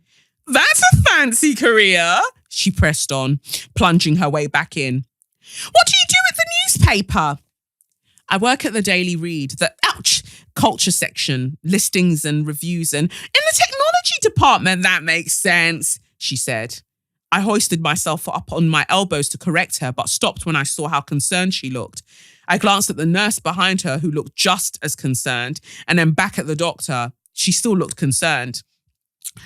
"That's a fancy career," she pressed on, plunging her way back in. "What do you do at the newspaper?" "I work at the Daily Read, the culture section, listings and reviews, and in the technology department." "That makes sense," she said. I hoisted myself up on my elbows to correct her, but stopped when I saw how concerned she looked. I glanced at the nurse behind her, who looked just as concerned, and then back at the doctor. She still looked concerned.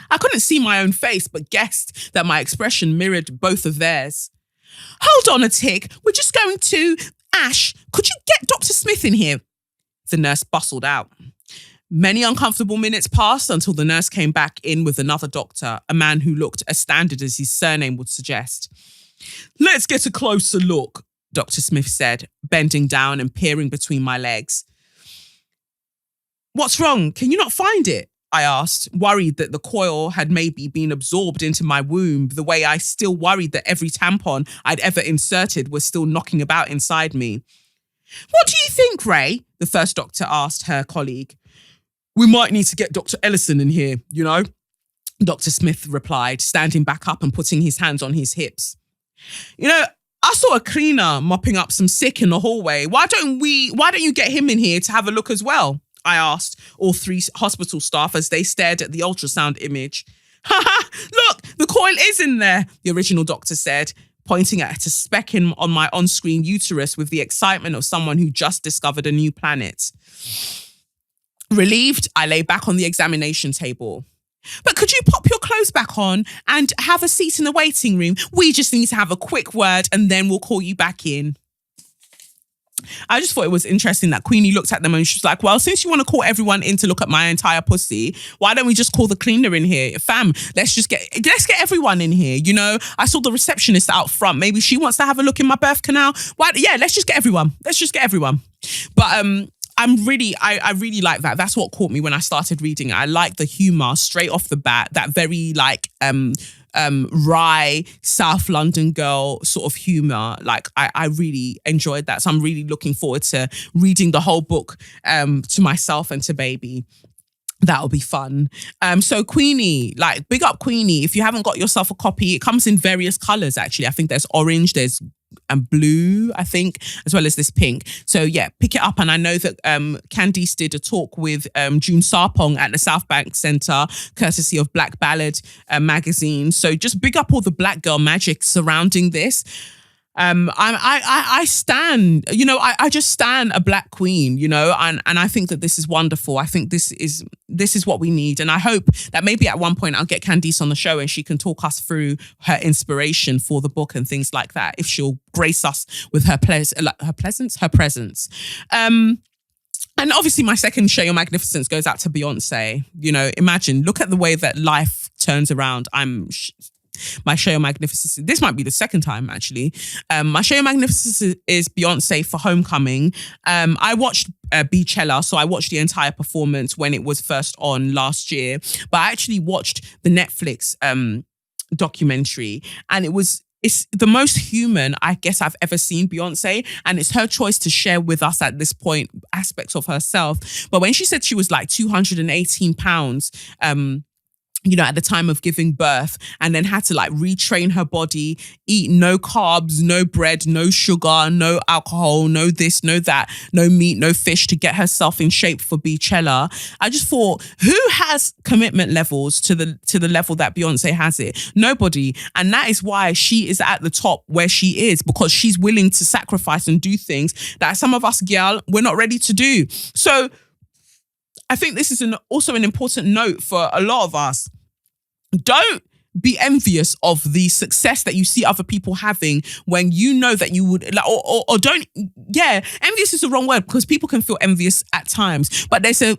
I couldn't see my own face, but guessed that my expression mirrored both of theirs. Hold on a tick. We're just going to... Ash, could you get Dr. Smith in here? The nurse bustled out. Many uncomfortable minutes passed until the nurse came back in with another doctor, a man who looked as standard as his surname would suggest. Let's get a closer look, Dr. Smith said, bending down and peering between my legs. What's wrong? Can you not find it? I asked, worried that the coil had maybe been absorbed into my womb, the way I still worried that every tampon I'd ever inserted was still knocking about inside me. What do you think, Ray? The first doctor asked her colleague. We might need to get Dr. Ellison in here, you know, Dr. Smith replied, standing back up and putting his hands on his hips. You know, I saw a cleaner mopping up some sick in the hallway. Why don't you get him in here to have a look as well? I asked all three hospital staff as they stared at the ultrasound image. Ha ha! Look, the coil is in there, the original doctor said, pointing at a speck on my on-screen uterus with the excitement of someone who just discovered a new planet. Relieved, I lay back on the examination table. But could you pop your clothes back on and have a seat in the waiting room? We just need to have a quick word and then we'll call you back in. I just thought it was interesting that Queenie looked at them and she was like, well, since you want to call everyone in to look at my entire pussy, why don't we just call the cleaner in here? Fam, let's get everyone in here. You know, I saw the receptionist out front. Maybe she wants to have a look in my birth canal. Why? Yeah, let's just get everyone. But I really like that. That's what caught me when I started reading it. I like the humor straight off the bat, that very wry South London girl sort of humor. Like I really enjoyed that. So I'm really looking forward to reading the whole book to myself and to baby. That'll be fun. So Queenie, like big up Queenie. If you haven't got yourself a copy, it comes in various colours actually. I think there's orange, there's blue, I think, as well as this pink. So yeah, pick it up. And I know that Candice did a talk with June Sarpong at the South Bank Centre, courtesy of Black Ballad magazine. So just big up all the black girl magic surrounding this. I stan, you know, I just stan a black queen, you know, and I think that this is wonderful. I think this is what we need. And I hope that maybe at one point I'll get Candice on the show and she can talk us through her inspiration for the book and things like that, if she'll grace us with her presence. And obviously my second Share Your Magnificence goes out to Beyonce. You know, imagine, look at the way that life turns around. My Share Your Magnificence, this might be the second time actually. My Share Your Magnificence is Beyonce for Homecoming. I watched Beachella, so I watched the entire performance when it was first on last year. But I actually watched the Netflix documentary, and it's the most human, I guess, I've ever seen Beyonce. And it's her choice to share with us at this point aspects of herself. But when she said she was like 218 pounds, you know, at the time of giving birth, and then had to like retrain her body, eat no carbs, no bread, no sugar, no alcohol, no this, no that, no meat, no fish to get herself in shape for Beachella. I just thought, who has commitment levels to the level that Beyonce has it? Nobody. And that is why she is at the top where she is, because she's willing to sacrifice and do things that some of us, girl, we're not ready to do. So I think this is also an important note for a lot of us. Don't be envious of the success that you see other people having when you know that you would, like, or don't. Yeah, envious is the wrong word, because people can feel envious at times. But there's a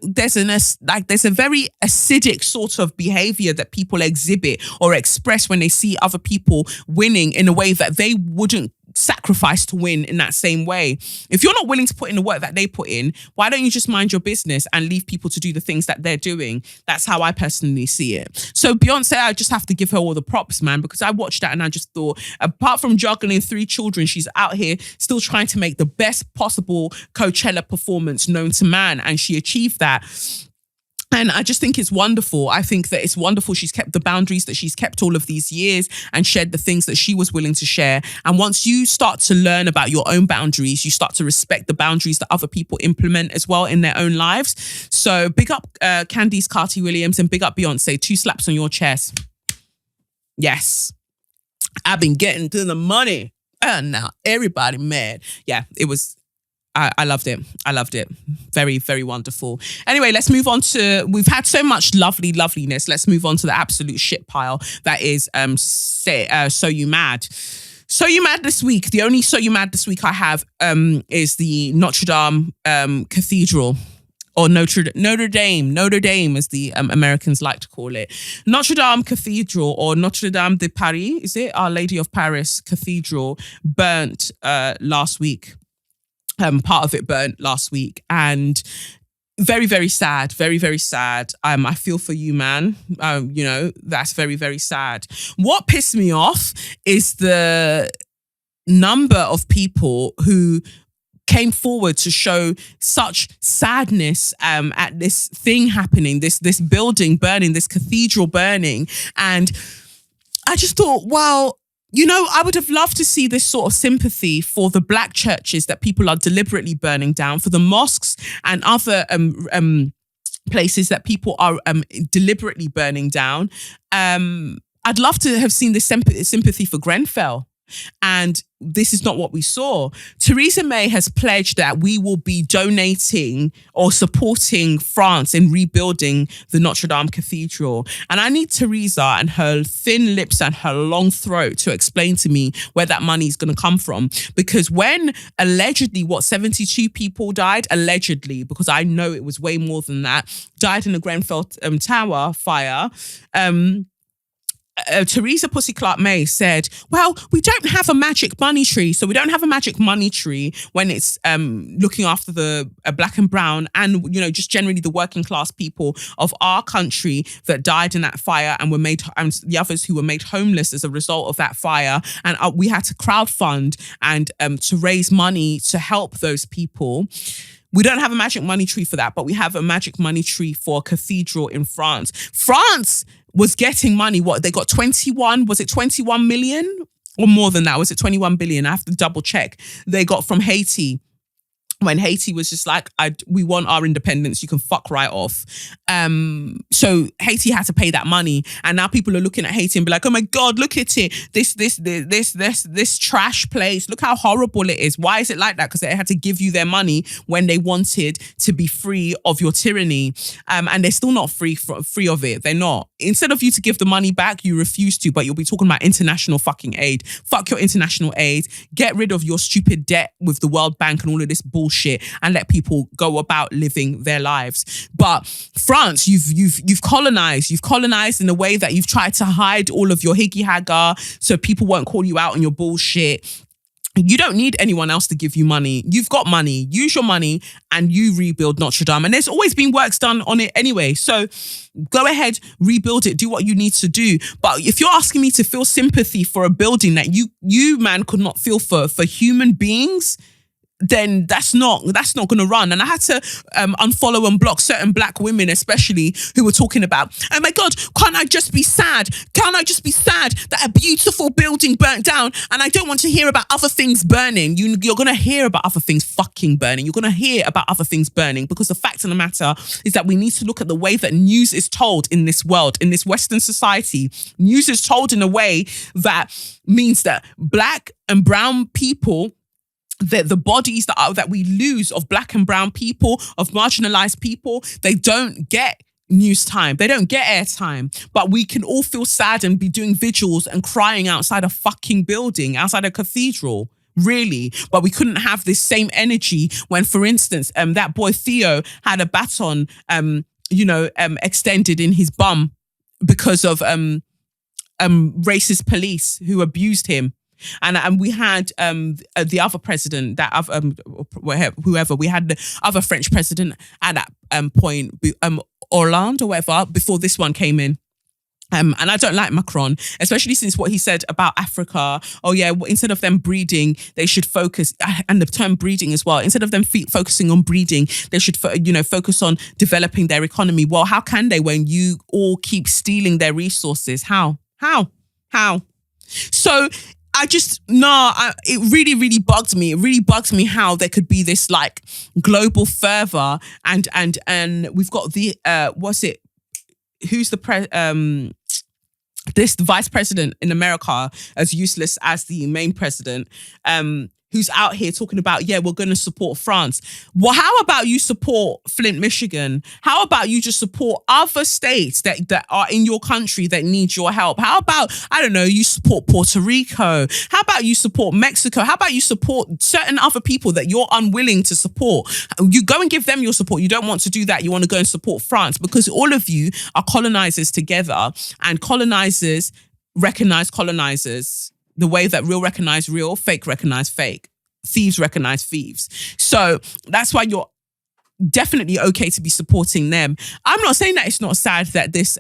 very acidic sort of behavior that people exhibit or express when they see other people winning in a way that they wouldn't sacrifice to win in that same way. If you're not willing to put in the work that they put in, why don't you just mind your business and leave people to do the things that they're doing? That's how I personally see it. So Beyonce, I just have to give her all the props, man, because I watched that and I just thought, apart from juggling 3 children, she's out here still trying to make the best possible Coachella performance known to man, and she achieved that. And I just think it's wonderful. I think that it's wonderful she's kept the boundaries that she's kept all of these years and shared the things that she was willing to share. And once you start to learn about your own boundaries, you start to respect the boundaries that other people implement as well in their own lives. So big up Candice Carty Williams and big up Beyonce. 2 slaps on your chest. Yes. I've been getting to the money. And now everybody mad. Yeah, it was. I loved it. I loved it. Very, very wonderful. Anyway, let's move on to, we've had so much loveliness. Let's move on to the absolute shit pile that is So You Mad. So You Mad this week. The only So You Mad this week I have is the Notre Dame Cathedral. Or Notre Dame, as the Americans like to call it. Notre Dame Cathedral, or Notre Dame de Paris, is it? Our Lady of Paris Cathedral burnt last week. Part of it burnt last week, and very, very sad. Very, very sad. I feel for you, man. That's very, very sad. What pissed me off is the number of people who came forward to show such sadness at this thing happening, this building burning, this cathedral burning. And I just thought, well, I would have loved to see this sort of sympathy for the black churches that people are deliberately burning down, for the mosques and other places that people are deliberately burning down. I'd love to have seen this sympathy for Grenfell. And this is not what we saw. Theresa May has pledged that we will be donating or supporting France in rebuilding the Notre Dame Cathedral. And I need Theresa and her thin lips and her long throat to explain to me where that money is going to come from. Because when allegedly, 72 people died, allegedly, because I know it was way more than that, died in the Grenfell Tower fire, Theresa Pussy Clark May said, well, we don't have a magic money tree. So we don't have a magic money tree when it's looking after the black and brown and, just generally the working class people of our country that died in that fire and were made, and the others who were made homeless as a result of that fire. And we had to crowdfund and to raise money to help those people. We don't have a magic money tree for that, but we have a magic money tree for a cathedral in France. France was getting money. What, they got 21 million or more than that? Was it 21 billion? I have to double check. They got from Haiti. When Haiti was just like, we want our independence, you can fuck right off. So Haiti had to pay that money. And now people are looking at Haiti and be like, oh my God, look at it. This trash place. Look how horrible it is. Why is it like that? Because they had to give you their money when they wanted to be free of your tyranny. And they're still not free of it. They're not. Instead of you to give the money back, you refuse to, but you'll be talking about international fucking aid. Fuck your international aid. Get rid of your stupid debt with the World Bank and all of this bullshit and let people go about living their lives. But France, you've colonized. You've colonized in a way that you've tried to hide all of your higgy hagger so people won't call you out on your bullshit. You don't need anyone else to give you money. You've got money. Use your money and you rebuild Notre Dame. And there's always been works done on it anyway. So go ahead, rebuild it, do what you need to do. But if you're asking me to feel sympathy for a building that you man could not feel for human beings, then that's not going to run. And I had to unfollow and block certain black women, especially, who were talking about, oh my God, can't I just be sad? Can't I just be sad that a beautiful building burnt down and I don't want to hear about other things burning? You're going to hear about other things fucking burning. You're going to hear about other things burning, because the fact of the matter is that we need to look at the way that news is told in this world, in this Western society. News is told in a way that means that black and brown people, the bodies that we lose of black and brown people, of marginalized people, they don't get news time. They don't get airtime. But we can all feel sad and be doing vigils and crying outside a fucking building, outside a cathedral. Really. But we couldn't have this same energy when, for instance, that boy Theo had a baton, extended in his bum because of racist police who abused him. And we had the other president, whoever, we had the other French president at that point, Hollande or whatever, before this one came in. And I don't like Macron, especially since what he said about Africa. Oh yeah, instead of them breeding, they should focus, and the term breeding as well, instead of them focusing on breeding, they should focus on developing their economy. Well, how can they when you all keep stealing their resources? How? So it really, really bugged me. It really bugs me how there could be this like global fervor and we've got the who's the this vice president in America, as useless as the main president, who's out here talking about, yeah, we're going to support France. Well, how about you support Flint, Michigan? How about you just support other states that are in your country that need your help? How about, I don't know, you support Puerto Rico? How about you support Mexico? How about you support certain other people that you're unwilling to support? You go and give them your support. You don't want to do that. You want to go and support France because all of you are colonizers together, and colonizers recognize colonizers the way that real recognize real, fake recognize fake, thieves recognize thieves. So that's why you're definitely okay to be supporting them. I'm not saying that it's not sad that this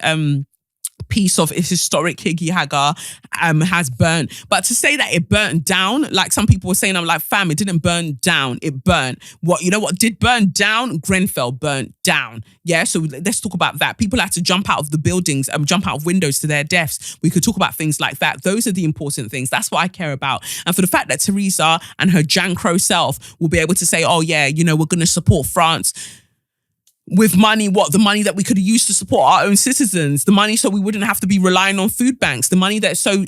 piece of historic Higgy Hagar has burnt, but to say that it burnt down, like some people were saying, I'm like, fam, it didn't burn down, it burnt. What, you know what did burn down? Grenfell burnt down. Yeah, so let's talk about that. People had to jump out of the buildings, jump out of windows to their deaths. We could talk about things like that. Those are the important things. That's what I care about. And for the fact that Theresa and her Jan Crow self will be able to say, oh yeah, you know, we're going to support France with money, the money that we could have used to support our own citizens, the money so we wouldn't have to be relying on food banks, the money that so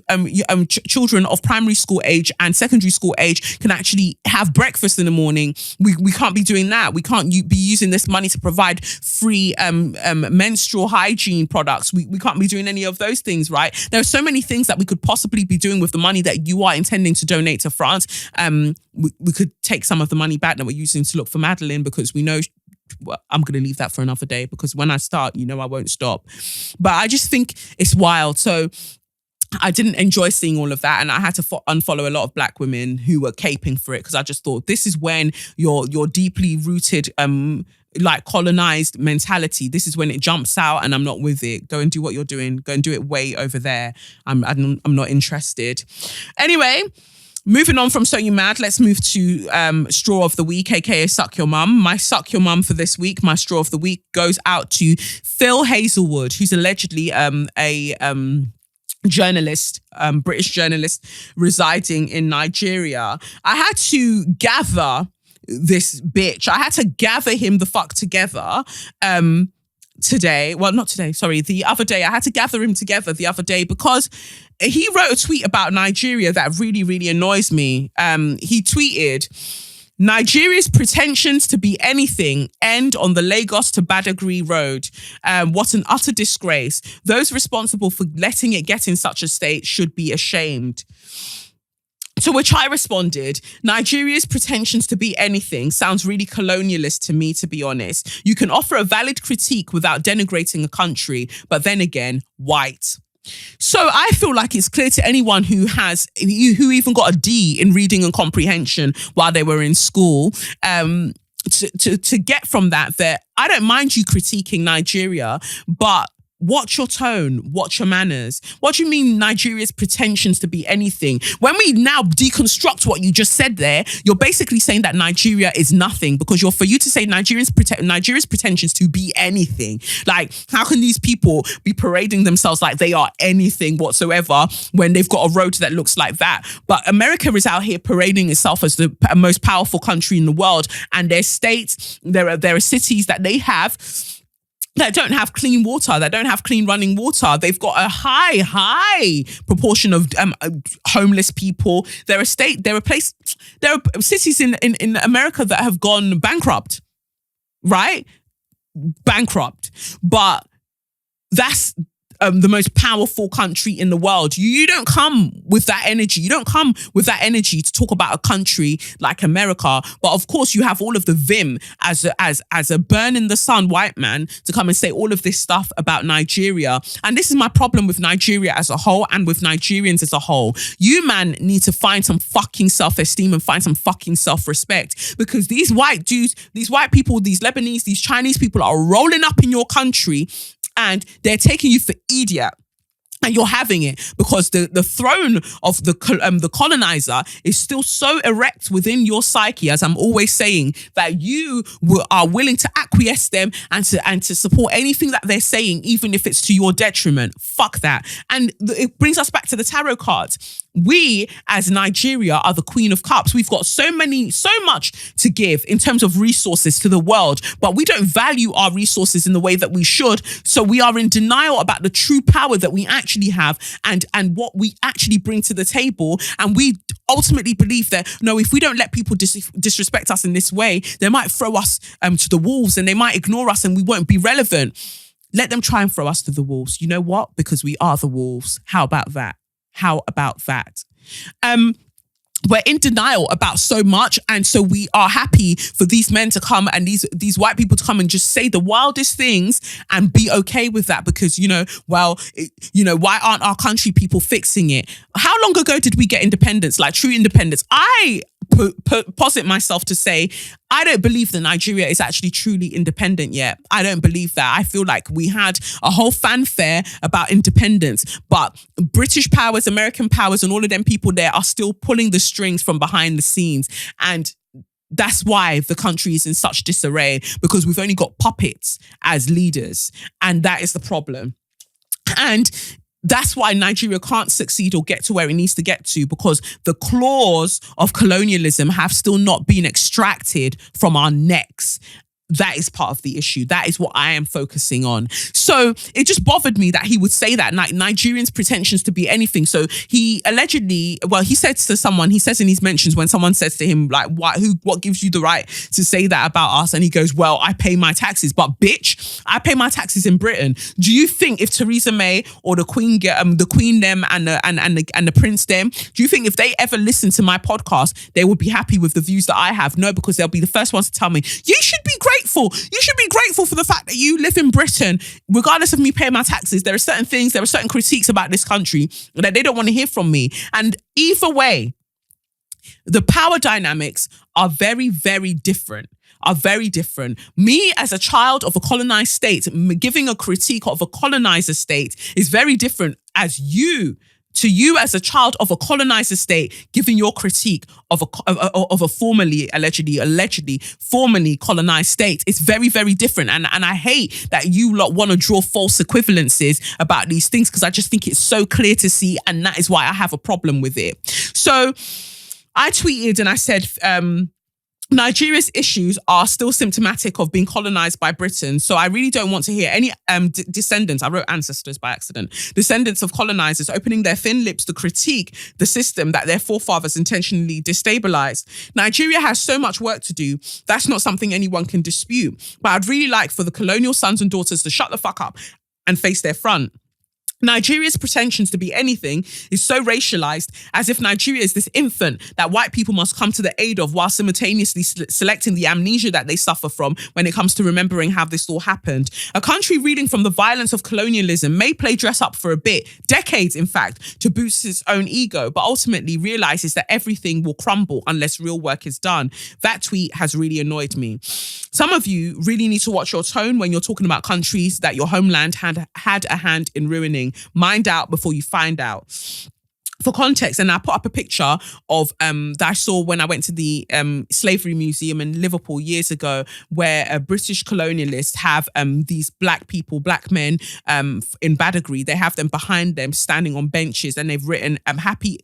children of primary school age and secondary school age can actually have breakfast in the morning. We can't be doing that. We can't be using this money to provide free menstrual hygiene products. We can't be doing any of those things, right? There are so many things that we could possibly be doing with the money that you are intending to donate to France. We could take some of the money back that we're using to look for Madeleine, because we know, well, I'm going to leave that for another day, because when I start, you know, I won't stop. But I just think it's wild. So I didn't enjoy seeing all of that, and I had to unfollow a lot of black women who were caping for it, because I just thought this is when your deeply rooted like colonized mentality, this is when it jumps out, and I'm not with it. Go and do what you're doing. Go and do it way over there. I'm not interested. Anyway, moving on from So You Mad, let's move to Straw of the Week, aka Suck Your Mum. My Suck Your Mum for this week, my Straw of the Week, goes out to Phil Hazelwood, who's allegedly a journalist, British journalist residing in Nigeria. I had to gather this bitch. I had to gather him the fuck together. Today, well, not today, sorry, the other day. I had to gather him together the other day because he wrote a tweet about Nigeria that really, really annoys me. He tweeted, Nigeria's pretensions to be anything end on the Lagos to Badagry road. What an utter disgrace. Those responsible for letting it get in such a state should be ashamed. To which I responded, Nigeria's pretensions to be anything sounds really colonialist to me, to be honest. You can offer a valid critique without denigrating a country, but then again, white. So I feel like it's clear to anyone who even got a D in reading and comprehension while they were in school, to get from that I don't mind you critiquing Nigeria, but watch your tone, watch your manners. What do you mean Nigeria's pretensions to be anything? When we now deconstruct what you just said there, you're basically saying that Nigeria is nothing, because for you to say Nigeria's pretensions to be anything. Like, how can these people be parading themselves like they are anything whatsoever when they've got a road that looks like that? But America is out here parading itself as the most powerful country in the world, and their states, there are cities that they have that don't have clean water, that don't have clean running water. They've got a high proportion of homeless people. There are cities in America that have gone bankrupt, right? Bankrupt. But that's the most powerful country in the world. You don't come with that energy. You don't come with that energy to talk about a country like America. But of course, you have all of the vim as a burn in the sun white man to come and say all of this stuff about Nigeria. And this is my problem with Nigeria as a whole and with Nigerians as a whole. You, man, need to find some fucking self-esteem and find some fucking self-respect, because these white dudes, these white people, these Lebanese, these Chinese people are rolling up in your country, and they're taking you for idiot. And you're having it because the throne of the colonizer is still so erect within your psyche, as I'm always saying, that you are willing to acquiesce them and to support anything that they're saying, even if it's to your detriment. Fuck that. And it brings us back to the tarot cards. We, as Nigeria, are the Queen of Cups. We've got so much to give in terms of resources to the world, but we don't value our resources in the way that we should. So we are in denial about the true power that we actually actually have and what we actually bring to the table. And we ultimately believe that, no, if we don't let people disrespect us in this way, they might throw us to the wolves and they might ignore us and we won't be relevant. Let them try and throw us to the wolves. You know what? Because we are the wolves. How about that? How about that? We're in denial about so much, and so we are happy for these men to come and these white people to come and just say the wildest things and be okay with that because, why aren't our country people fixing it? How long ago did we get independence, like true independence? I posit myself to say, I don't believe that Nigeria is actually truly independent yet. I don't believe that. I feel like we had a whole fanfare about independence, but British powers, American powers, and all of them people there are still pulling the strings from behind the scenes. And that's why the country is in such disarray, because we've only got puppets as leaders. And that is the problem. And that's why Nigeria can't succeed or get to where it needs to get to, because the claws of colonialism have still not been extracted from our necks. That is part of the issue. That is what I am focusing on. So it just bothered me that he would say that, like Nigerians' pretensions to be anything. So he allegedly, he says to someone, he says in his mentions when someone says to him, like, what gives you the right to say that about us? And he goes, well, I pay my taxes. But bitch, I pay my taxes in Britain. Do you think if Theresa May or the Queen them and the Prince them, do you think if they ever listen to my podcast, they would be happy with the views that I have? No, because they'll be the first ones to tell me, you should be grateful. You should be grateful for the fact that you live in Britain. Regardless of me paying my taxes, there are certain critiques about this country that they don't want to hear from me. And either way, the power dynamics are very, very different. Me as a child of a colonized state, giving a critique of a colonizer state is very different to you as a child of a colonizer state, giving your critique of a formerly, allegedly formerly colonized state. It's very, very different. And I hate that you lot want to draw false equivalences about these things, because I just think it's so clear to see. And that is why I have a problem with it. So I tweeted and I said, Nigeria's issues are still symptomatic of being colonized by Britain. So I really don't want to hear any descendants, I wrote ancestors by accident, descendants of colonizers opening their thin lips to critique the system that their forefathers intentionally destabilized. Nigeria has so much work to do. That's not something anyone can dispute. But I'd really like for the colonial sons and daughters to shut the fuck up and face their front. Nigeria's pretensions to be anything is so racialized, as if Nigeria is this infant that white people must come to the aid of, while simultaneously selecting the amnesia that they suffer from when it comes to remembering how this all happened. A country reeling from the violence of colonialism may play dress up for a bit, decades in fact, to boost its own ego, but ultimately realizes that everything will crumble unless real work is done. That tweet has really annoyed me. Some of you really need to watch your tone when you're talking about countries that your homeland had a hand in ruining. Mind out before you find out. For context, and I put up a picture of that I saw when I went to the Slavery Museum in Liverpool years ago, where a British colonialists have these black men in Badagry. They have them behind them standing on benches, and they've written Happy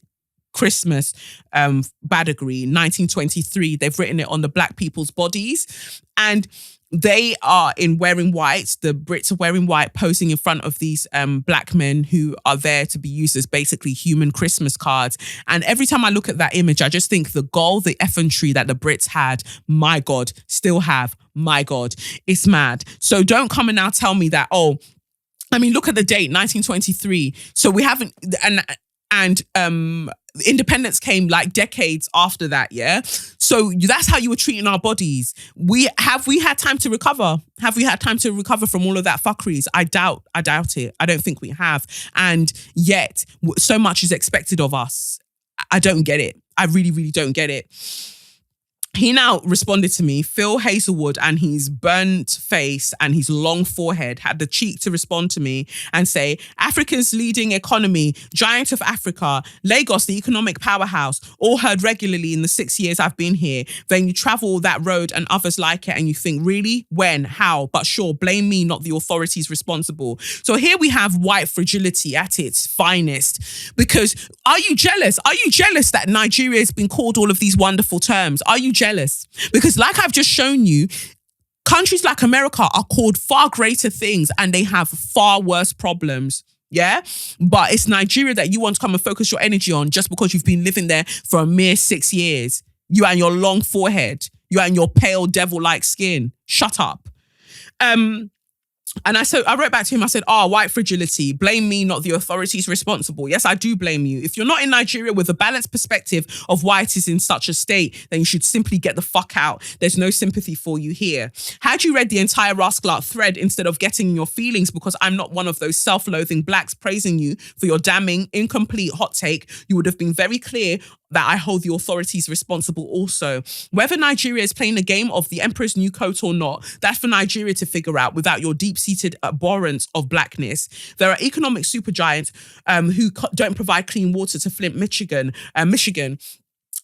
Christmas, Badagry, 1923. They've written it on the black people's bodies, and they are wearing white. The Brits are wearing white, posing in front of these black men who are there to be used as basically human Christmas cards. And every time I look at that image, I just think the gall, the effrontery that the Brits had, my God, still have, my God, it's mad. So don't come and now tell me that, look at the date, 1923. So we haven't, and independence came like decades after that, yeah? So that's how you were treating our bodies. Have we had time to recover? Have we had time to recover from all of that fuckeries? I doubt it. I don't think we have. And yet, so much is expected of us. I don't get it. I really, really don't get it. He now responded to me. Phil Hazelwood and his burnt face and his long forehead had the cheek to respond to me and say, Africa's leading economy, giant of Africa, Lagos, the economic powerhouse, all heard regularly in the 6 years I've been here. Then you travel that road and others like it and you think, really? When? How? But sure, blame me, not the authorities responsible. So here we have white fragility at its finest. Because are you jealous? Are you jealous that Nigeria has been called all of these wonderful terms? Are you jealous? Because like I've just shown you, countries like America are called far greater things and they have far worse problems. Yeah, but it's Nigeria that you want to come and focus your energy on just because you've been living there for a mere 6 years. You and your long forehead, you and your pale devil-like skin. Shut up. And I wrote back to him, I said, white fragility, blame me, not the authorities responsible. Yes, I do blame you. If you're not in Nigeria with a balanced perspective of why it is in such a state, then you should simply get the fuck out. There's no sympathy for you here. Had you read the entire Rascal Art thread instead of getting your feelings because I'm not one of those self-loathing blacks praising you for your damning, incomplete hot take, you would have been very clear that I hold the authorities responsible also. Whether Nigeria is playing a game of the Emperor's New Coat or not, that's for Nigeria to figure out without your deep-seated abhorrence of blackness. There are economic supergiants who don't provide clean water to Flint, Michigan.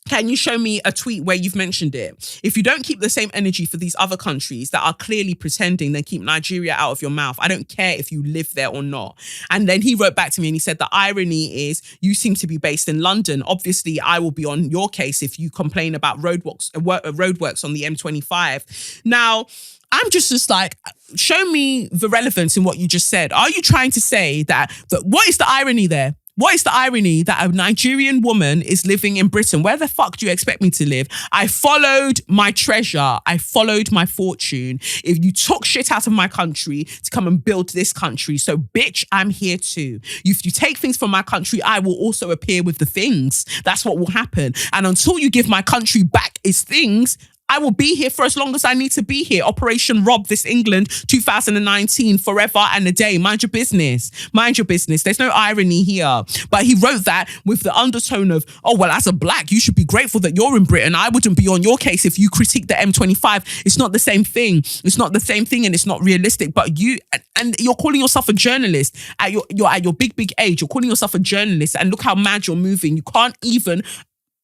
Can you show me a tweet where you've mentioned it? If you don't keep the same energy for these other countries that are clearly pretending, then keep Nigeria out of your mouth. I don't care if you live there or not. And then he wrote back to me and he said, the irony is you seem to be based in London. Obviously, I will be on your case if you complain about roadworks on the M25. Now, I'm just like, show me the relevance in what you just said. Are you trying to say that what is the irony there? What is the irony that a Nigerian woman is living in Britain? Where the fuck do you expect me to live? I followed my treasure. I followed my fortune. If you took shit out of my country to come and build this country, so bitch, I'm here too. If you take things from my country, I will also appear with the things. That's what will happen. And until you give my country back its things, I will be here for as long as I need to be here. Operation Rob This England 2019, forever and a day. Mind your business. Mind your business. There's no irony here. But he wrote that with the undertone of, as a black, you should be grateful that you're in Britain. I wouldn't be on your case if you critique the M25. It's not the same thing. It's not the same thing and it's not realistic. But you're calling yourself a journalist at your big age. You're calling yourself a journalist and look how mad you're moving. You can't even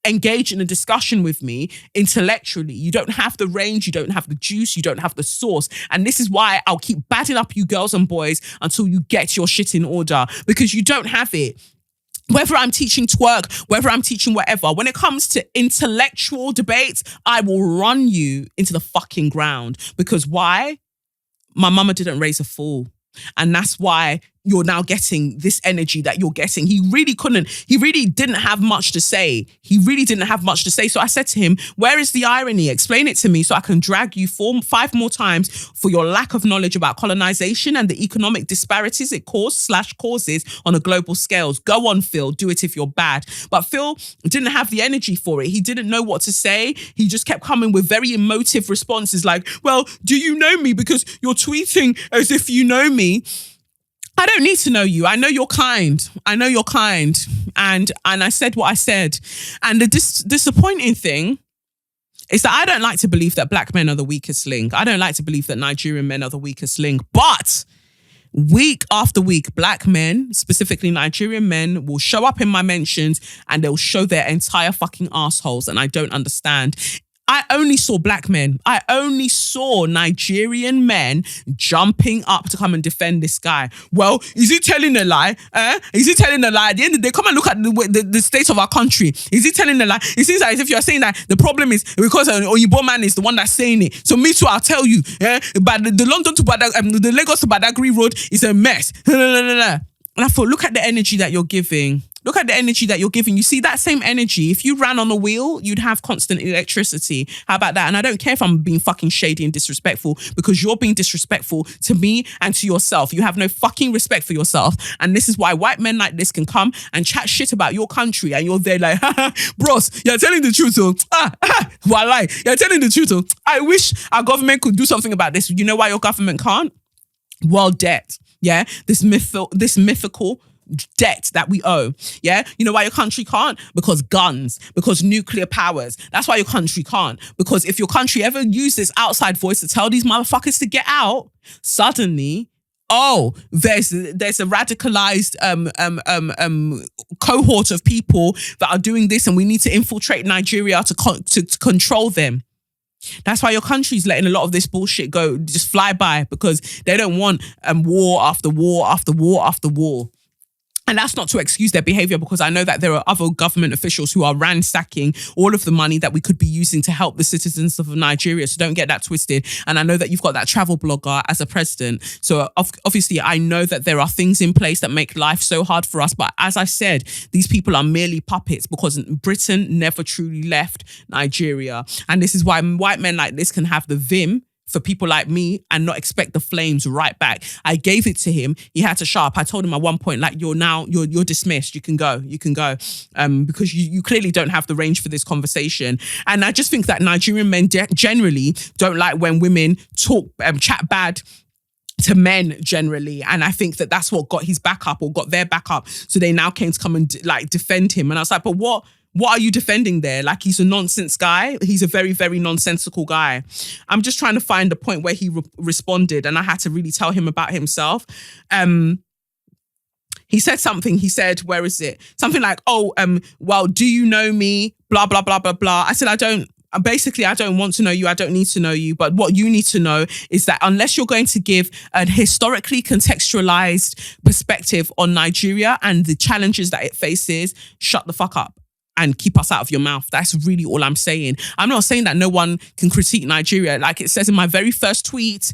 engage in a discussion with me intellectually. You don't have the range, you don't have the juice, you don't have the sauce. And this is why I'll keep batting up you girls and boys until you get your shit in order, because you don't have it. Whether I'm teaching twerk, whether I'm teaching whatever, when it comes to intellectual debates, I will run you into the fucking ground. Because why? My mama didn't raise a fool. And that's why you're now getting this energy that you're getting. He really didn't have much to say. So I said to him, where is the irony? Explain it to me so I can drag you 5 more times for your lack of knowledge about colonization and the economic disparities it causes on a global scale. Go on, Phil, do it if you're bad. But Phil didn't have the energy for it. He didn't know what to say. He just kept coming with very emotive responses like, well, do you know me? Because you're tweeting as if you know me. I don't need to know you. I know you're kind. And I said what I said. And the disappointing thing is that I don't like to believe that black men are the weakest link. I don't like to believe that Nigerian men are the weakest link. But week after week, black men, specifically Nigerian men, will show up in my mentions and they'll show their entire fucking assholes. And I don't understand. I only saw black men. I only saw Nigerian men jumping up to come and defend this guy. Well, is he telling a lie? Is he telling a lie? At the end of the day, come and look at the state of our country. Is he telling a lie? It seems like as if you're saying that the problem is because an Oyibo man is the one that's saying it. So me too, I'll tell you. But the London to the Lagos to Badagry road is a mess. And I thought, look at the energy that you're giving. Look at the energy that you're giving. You see that same energy. If you ran on a wheel, you'd have constant electricity. How about that? And I don't care if I'm being fucking shady and disrespectful, because you're being disrespectful to me and to yourself. You have no fucking respect for yourself. And this is why white men like this can come and chat shit about your country. And you're there like, bros, you're telling the truth. Walai, you're telling the truth. I wish our government could do something about this. You know why your government can't? World debt. Yeah, this mythical debt that we owe. Yeah, you know why your country can't? Because guns, because nuclear powers. That's why your country can't. Because if your country ever used this outside voice to tell these motherfuckers to get out, suddenly, there's a radicalized cohort of people that are doing this, and we need to infiltrate Nigeria to control them. That's why your country's letting a lot of this bullshit go, just fly by, because they don't want war after war after war after war. And that's not to excuse their behavior, because I know that there are other government officials who are ransacking all of the money that we could be using to help the citizens of Nigeria. So don't get that twisted. And I know that you've got that travel blogger as a president. So obviously I know that there are things in place that make life so hard for us. But as I said, these people are merely puppets, because Britain never truly left Nigeria. And this is why white men like this can have the vim for people like me and not expect the flames right back. I gave it to him. He had to shut up. I told him at one point, like, you're dismissed. You can go. Because you clearly don't have the range for this conversation. And I just think that Nigerian men generally don't like when women chat bad to men generally. And I think that that's what got his back up, or got their back up. So they now came to come and defend him. And I was like, but what are you defending there? Like, he's a nonsense guy. He's a very, very nonsensical guy. I'm just trying to find the point where he responded, and I had to really tell him about himself. He said something. He said, where is it? Something like, well, do you know me? Blah, blah, blah, blah, blah. I said, I don't want to know you. I don't need to know you. But what you need to know is that unless you're going to give a historically contextualized perspective on Nigeria and the challenges that it faces, shut the fuck up and keep us out of your mouth. That's really all I'm saying. I'm not saying that no one can critique Nigeria. Like it says in my very first tweet,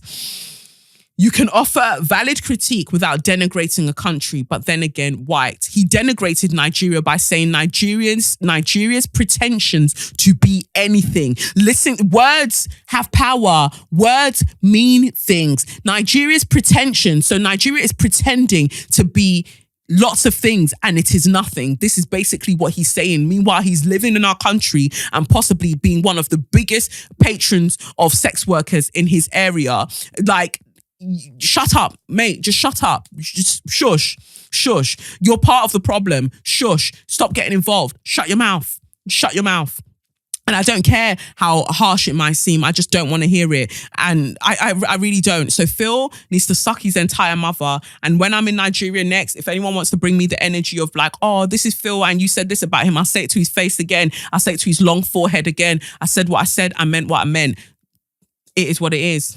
you can offer valid critique without denigrating a country. But then again, White, he denigrated Nigeria by saying Nigeria's pretensions to be anything. Listen, words have power. Words mean things. Nigeria's pretension. So Nigeria is pretending to be lots of things, and it is nothing. This is basically what he's saying. Meanwhile, he's living in our country and possibly being one of the biggest patrons of sex workers in his area. Like, shut up, mate. Just shut up. Just shush. You're part of the problem. Shush. Stop getting involved. Shut your mouth. And I don't care how harsh it might seem. I just don't want to hear it. And I really don't. So Phil needs to suck his entire mother. And when I'm in Nigeria next, if anyone wants to bring me the energy of like, oh, this is Phil and you said this about him, I'll say it to his face again. I'll say it to his long forehead again. I said what I said. I meant what I meant. It is what it is.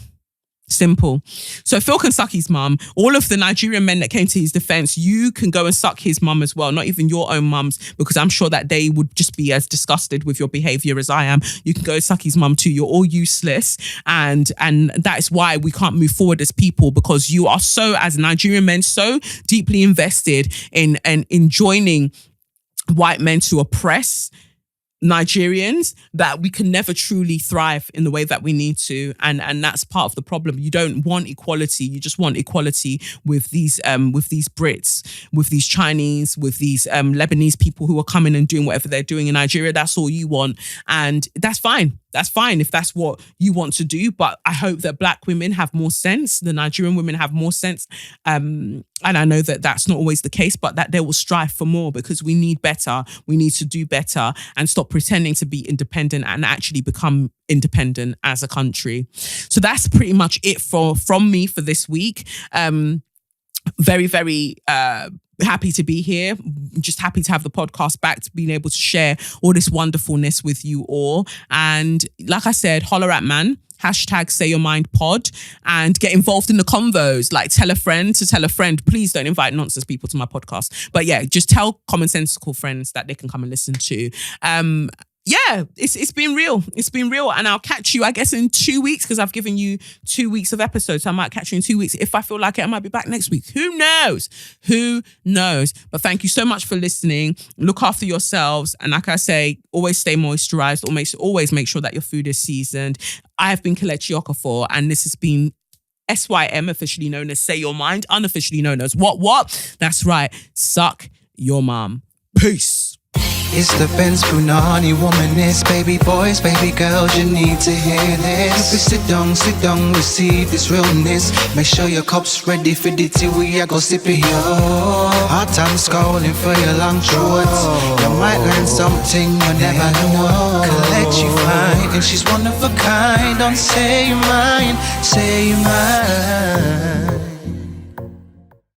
Simple. So Phil can suck his mum. All of the Nigerian men that came to his defense, you can go and suck his mum as well. Not even your own mums, because I'm sure that they would just be as disgusted with your behavior as I am. You can go and suck his mum too. You're all useless. And that is why we can't move forward as people, because you are so, as Nigerian men, so deeply invested in joining white men to oppress Nigerians that we can never truly thrive in the way that we need to, and that's part of the problem. You don't want equality. You just want equality with these Brits, with these Chinese, with these Lebanese people who are coming and doing whatever they're doing in Nigeria. That's all you want, and that's fine. That's fine if that's what you want to do. But I hope that Black women have more sense. The Nigerian women have more sense. And I know that that's not always the case, but that they will strive for more, because we need better. We need to do better and stop pretending to be independent and actually become independent as a country. So that's pretty much it from me for this week. Very, very happy to be here. Just happy to have the podcast back, to being able to share all this wonderfulness with you all. And like I said, holler at man. #SayYourMindPod, and get involved in the convos. Like, tell a friend to tell a friend. Please don't invite nonsense people to my podcast. But yeah, just tell commonsensical friends that they can come and listen to. Yeah, it's been real. It's been real. And I'll catch you, I guess, in 2 weeks, because I've given you 2 weeks of episodes. So I might catch you in 2 weeks. If I feel like it, I might be back next week. Who knows? But thank you so much for listening. Look after yourselves. And like I say, always stay moisturized. Always make sure that your food is seasoned. I have been Kelechi Okafor, and this has been SYM, officially known as Say Your Mind, unofficially known as what? That's right. Suck your mom. Peace. It's the Benz Punani womanist, baby boys, baby girls, you need to hear this. Sit down, receive this realness. Make sure your cup's ready for the tea, we are go sip it, yo. Hard time scrolling for your long shorts. You might learn something you never know. Collect you fine, and she's one of a kind. Don't say your mind, say your mind.